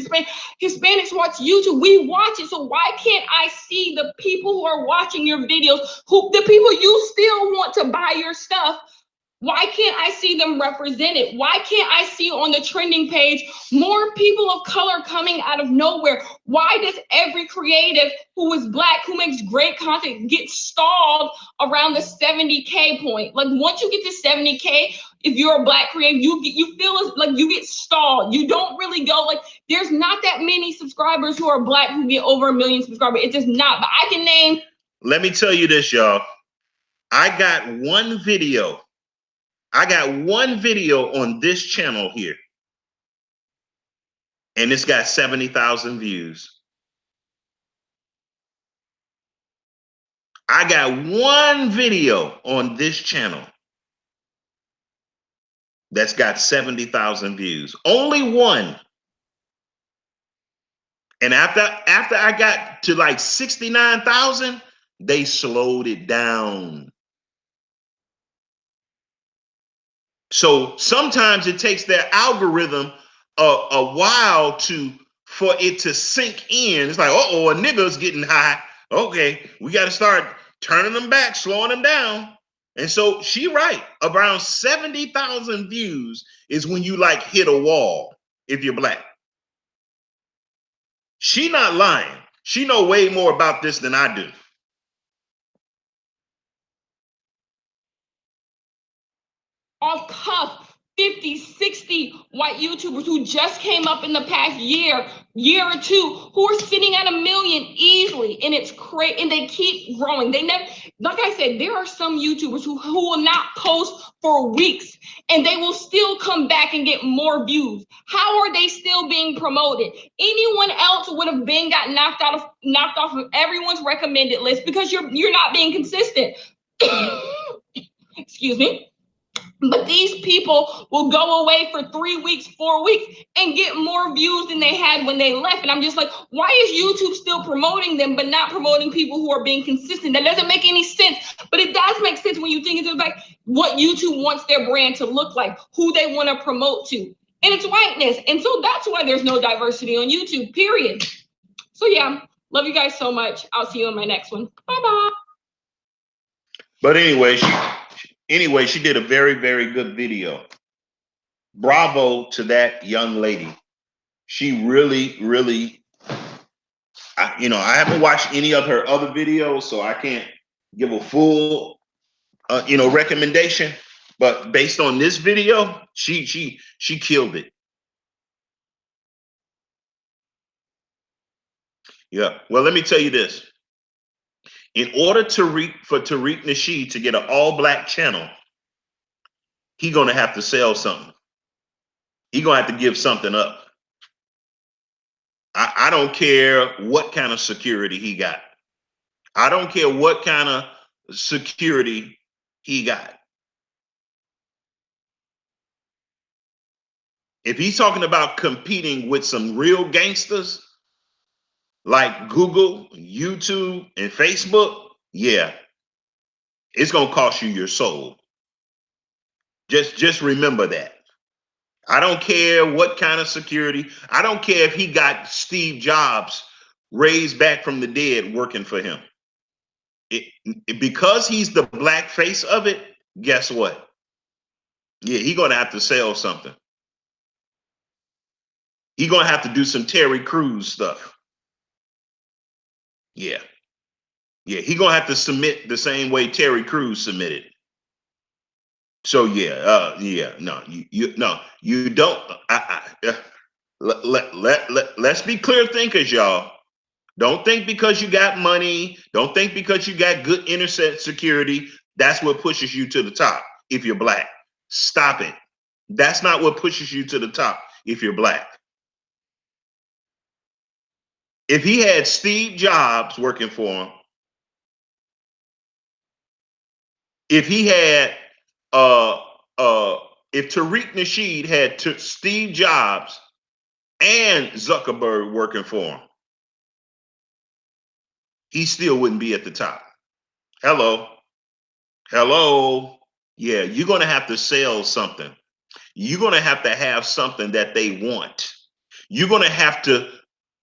Hispanics watch YouTube. We watch it. So why can't I see the people who are watching your videos, the people you still want to buy your stuff? Why can't I see them represented? Why can't I see on the trending page more people of color coming out of nowhere? Why does every creative who is black, who makes great content, get stalled around the 70K point? Like, once you get to 70K, if you're a black creative, you feel like you get stalled. You don't really go, like, there's not that many subscribers who are black who get over 1 million subscribers. It's just not. But I can name. Let me tell you this, y'all. I got one video on this channel here, and it's got 70,000 views. I got one video on this channel that's got 70,000 views. Only one. And after I got to like 69,000, they slowed it down. So sometimes it takes their algorithm a while for it to sink in. It's like, uh-oh, a nigga's getting high. Okay, we got to start turning them back, slowing them down. And so she right. Around 70,000 views is when you like hit a wall if you're black. She not lying. She know way more about this than I do. Off cuff 50, 60 white YouTubers who just came up in the past year or two, who are sitting at 1 million easily, and it's crazy, and they keep growing. They never, like I said, there are some YouTubers who will not post for weeks, and they will still come back and get more views. How are they still being promoted? Anyone else would have been got knocked off of everyone's recommended list because you're not being consistent. Excuse me. But these people will go away for 3 weeks, 4 weeks, and get more views than they had when they left. And I'm just like, why is YouTube still promoting them, but not promoting people who are being consistent? That doesn't make any sense. But it does make sense when you think into like what YouTube wants their brand to look like, who they want to promote to. And it's whiteness. And so that's why there's no diversity on YouTube, period. So yeah, love you guys so much. I'll see you in my next one. Bye-bye. But anyway, she did a very, very good video. Bravo to that young lady. She really, really, I haven't watched any of her other videos, so I can't give a full, recommendation. But based on this video, she killed it. Yeah. Well, let me tell you this. In order for Tariq Nasheed to get an all-black channel, he's gonna have to sell something. He's gonna have to give something up. I don't care what kind of security he got. I don't care what kind of security he got. If he's talking about competing with some real gangsters like Google, YouTube, and Facebook, yeah, it's gonna cost you your soul. Just remember that. I don't care what kind of security. I don't care if he got Steve Jobs raised back from the dead working for him. Because he's the black face of it, guess what? Yeah, he's gonna have to sell something. He's gonna have to do some Terry Crews stuff. Yeah. Yeah, he's gonna have to submit the same way Terry Crews submitted. So no, you don't. Let's be clear thinkers, y'all. Don't think because you got money, don't think because you got good internet security, that's what pushes you to the top if you're black. Stop it. That's not what pushes you to the top if you're black. If he had Steve Jobs working for him, if he had if Tariq Nasheed had Steve Jobs and Zuckerberg working for him, he still wouldn't be at the top. Hello. Yeah, you're going to have to sell something. You're going to have something that they want. You're going to have to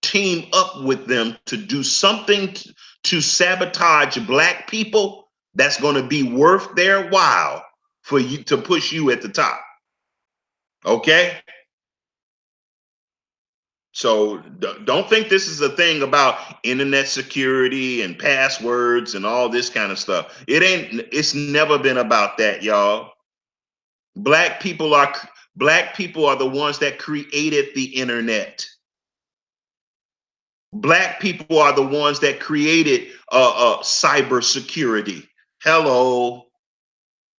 team up with them to do something to sabotage black people that's going to be worth their while for you to push you at the top. Okay? So don't think this is a thing about internet security and passwords and all this kind of stuff. It's never been about that, y'all. Black people are the ones that created the internet. Black people are the ones that created cybersecurity. Hello.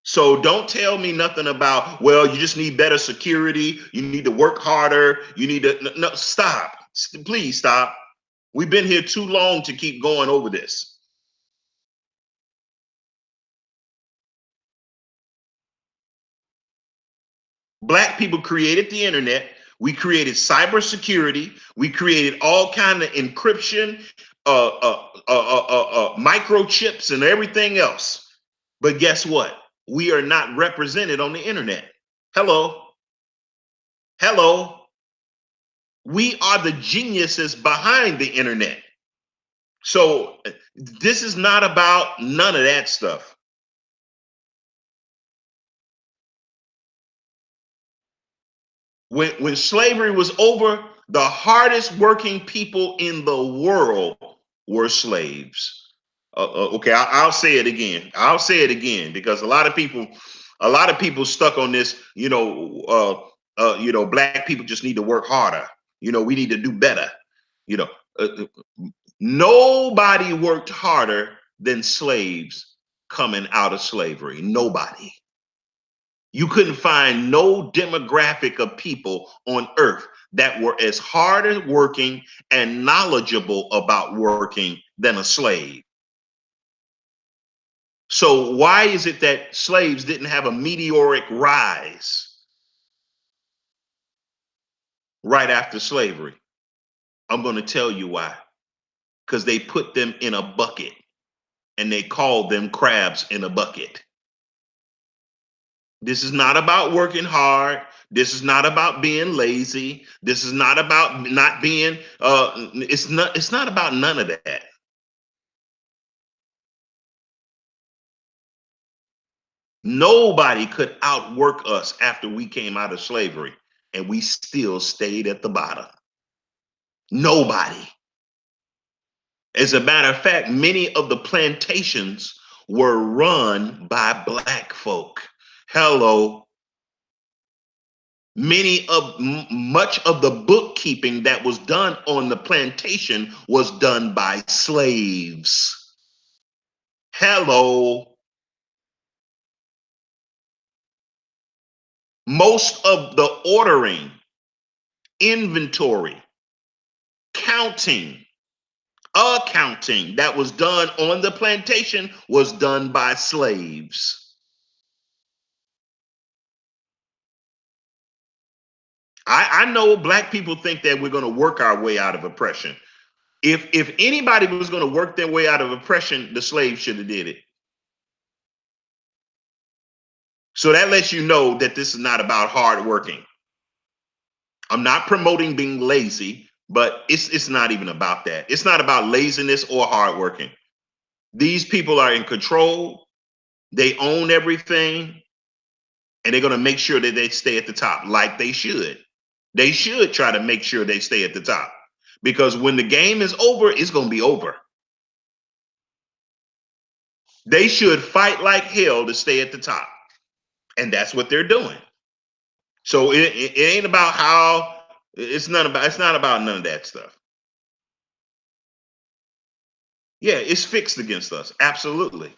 So don't tell me nothing about, well, you just need better security. You need to work harder. You need to, no, stop. Please stop. We've been here too long to keep going over this. Black people created the internet. We created cybersecurity. We created all kind of encryption, microchips, and everything else. But guess what? We are not represented on the internet. Hello. We are the geniuses behind the internet. So this is not about none of that stuff. When slavery was over, the hardest working people in the world were slaves. Okay, I'll say it again. I'll say it again because a lot of people A lot of people stuck on this, black people just need to work harder. We need to do better. You know, uh, Nobody worked harder than slaves coming out of slavery. Nobody. You couldn't find no demographic of people on earth that were as hard at working and knowledgeable about working than a slave. So why is it that slaves didn't have a meteoric rise right after slavery? I'm going to tell you why. Because they put them in a bucket and they called them crabs in a bucket. This is not about working hard. This is not about being lazy. This is not about not being it's not about none of that. Nobody could outwork us after we came out of slavery, and we still stayed at the bottom. Nobody. As a matter of fact, many of the plantations were run by black folk. Hello. Much of the bookkeeping that was done on the plantation was done by slaves. Hello. Most of the ordering, inventory, counting, accounting that was done on the plantation was done by slaves. I know black people think that we're going to work our way out of oppression. If anybody was going to work their way out of oppression, the slaves should have did it. So that lets you know that this is not about hard working. I'm not promoting being lazy, but it's not even about that. It's not about laziness or hard working. These people are in control. They own everything, and they're going to make sure that they stay at the top like they should. They should try to make sure they stay at the top, because when the game is over, it's going to be over. They should fight like hell to stay at the top. And that's what they're doing. So it ain't about how it's not about none of that stuff. Yeah, it's fixed against us. Absolutely.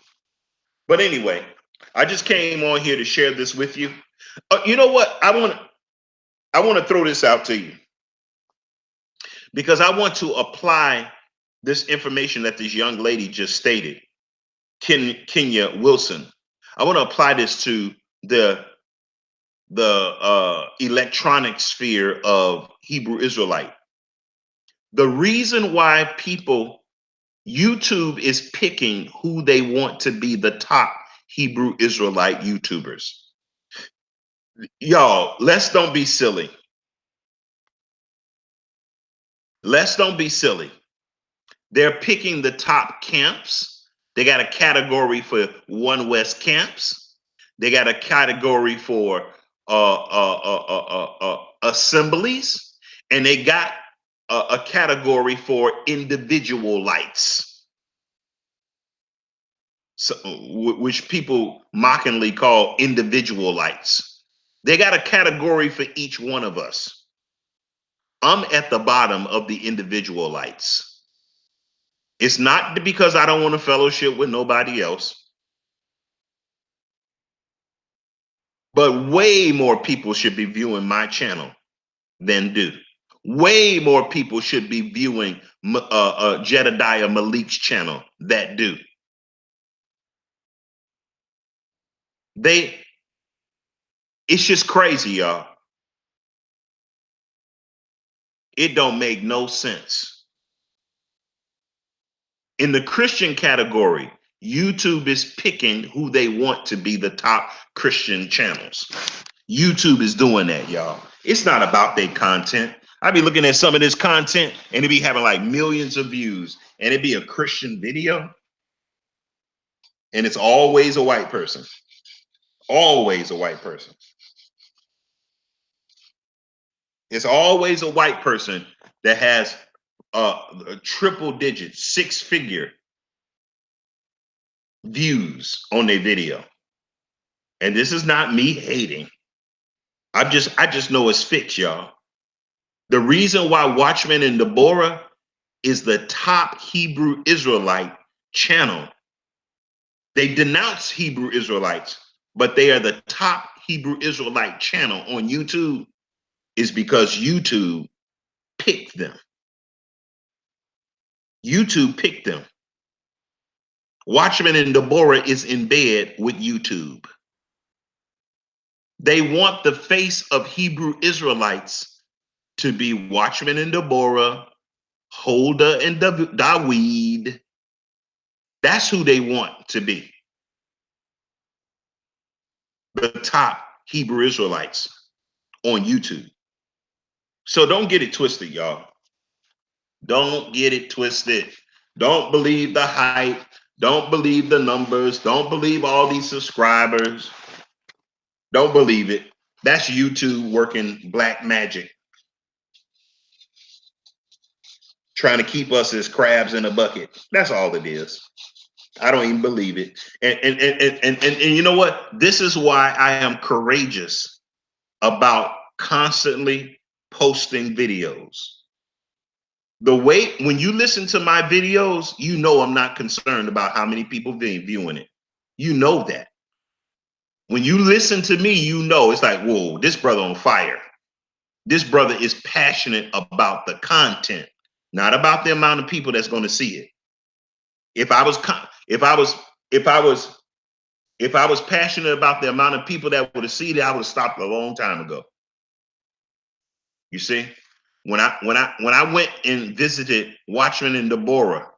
But anyway, I just came on here to share this with you. You know what? I want to throw this out to you, because I want to apply this information that this young lady just stated, Kenya Wilson. I want to apply this to the electronic sphere of Hebrew Israelite. The reason why YouTube is picking who they want to be the top Hebrew Israelite YouTubers. Y'all, let's don't be silly. Let's don't be silly. They're picking the top camps. They got a category for One West camps. They got a category for assemblies, and they got a category for individual lights, so, which people mockingly call individual lights. They got a category for each one of us. I'm at the bottom of the individual lights. It's not because I don't want to fellowship with nobody else, but way more people should be viewing my channel than do. Way more people should be viewing Jedediah Malik's channel that do. It's just crazy, y'all. It don't make no sense. In the Christian category, YouTube is picking who they want to be the top Christian channels. YouTube is doing that, y'all. It's not about their content. I be looking at some of this content and it be having like millions of views, and it be a Christian video, and it's always a white person. Always a white person. It's always a white person that has a triple digit, 6-figure views on their video. And this is not me hating. I just know it's fixed, y'all. The reason why Watchmen and Deborah is the top Hebrew Israelite channel. They denounce Hebrew Israelites, but they are the top Hebrew Israelite channel on YouTube, is because YouTube picked them. YouTube picked them. Watchmen and Deborah is in bed with YouTube. They want the face of Hebrew Israelites to be Watchmen and Deborah, Huldah and Dawid. That's who they want to be. The top Hebrew Israelites on YouTube. So don't get it twisted, y'all. Don't get it twisted. Don't believe the hype. Don't believe the numbers. Don't believe all these subscribers. Don't believe it. That's YouTube working black magic, trying to keep us as crabs in a bucket. That's all it is. I don't even believe it. And you know what? This is why I am courageous about constantly posting videos. The way, when you listen to my videos, you know I'm not concerned about how many people viewing it. You know that. When you listen to me, you know it's like, whoa, this brother on fire. This brother is passionate about the content, not about the amount of people that's going to see it. If I was passionate about the amount of people that would have seen it, I would have stopped a long time ago. You see, when I went and visited Watchmen and Deborah,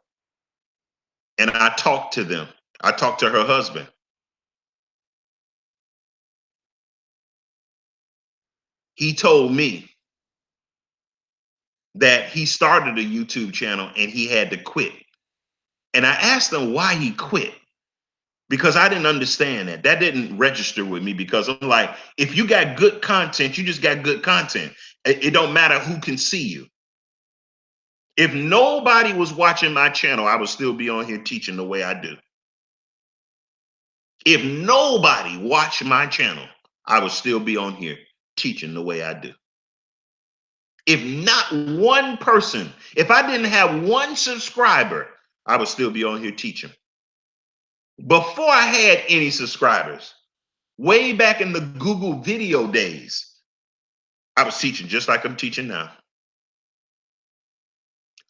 and I talked to them, I talked to her husband. He told me that he started a YouTube channel and he had to quit. And I asked him why he quit, because I didn't understand that. That didn't register with me, because I'm like, if you got good content, you just got good content. It don't matter who can see you. If nobody was watching my channel, I would still be on here teaching the way I do. If nobody watched my channel, I would still be on here teaching the way I do. If not one person, if I didn't have one subscriber, I would still be on here teaching. Before I had any subscribers, way back in the Google video days, I was teaching just like I'm teaching now.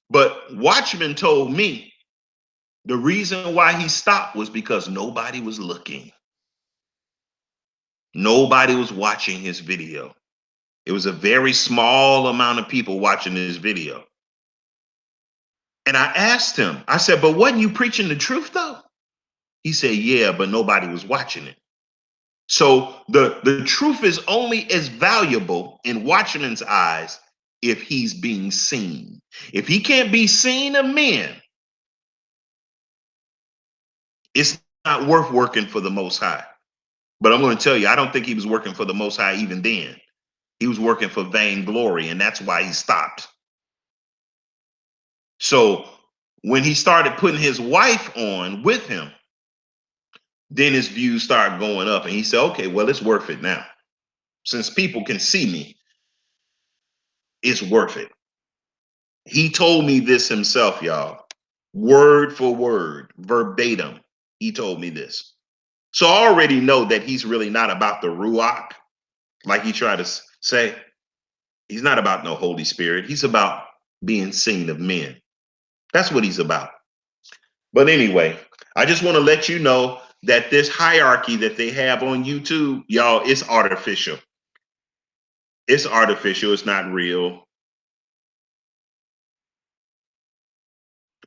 But Watchman told me the reason why he stopped was because nobody was looking. Nobody was watching his video. It was a very small amount of people watching this video. And I asked him, I said, but wasn't you preaching the truth though? He said, yeah, but nobody was watching it. So the truth is only as valuable in Watchman's eyes if he's being seen. If he can't be seen of men, it's not worth working for the Most High. But I'm going to tell you, I don't think he was working for the Most High even then. He was working for vainglory, and that's why he stopped. So when he started putting his wife on with him, then his views started going up, and he said, okay, well, it's worth it now. Since people can see me, it's worth it. He told me this himself, y'all, word for word, verbatim. He told me this. So I already know that he's really not about the Ruach, like he tried to say. He's not about no Holy Spirit. He's about being seen of men. That's what he's about. But anyway, I just want to let you know that this hierarchy that they have on YouTube, y'all, it's artificial. It's artificial. It's not real.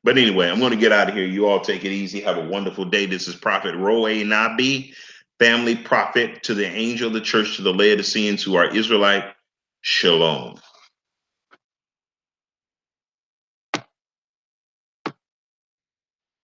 But anyway, I'm going to get out of here. You all take it easy. Have a wonderful day. This is Prophet Roe Nabi, family prophet to the angel of the church to the Laodiceans who are Israelite. Shalom.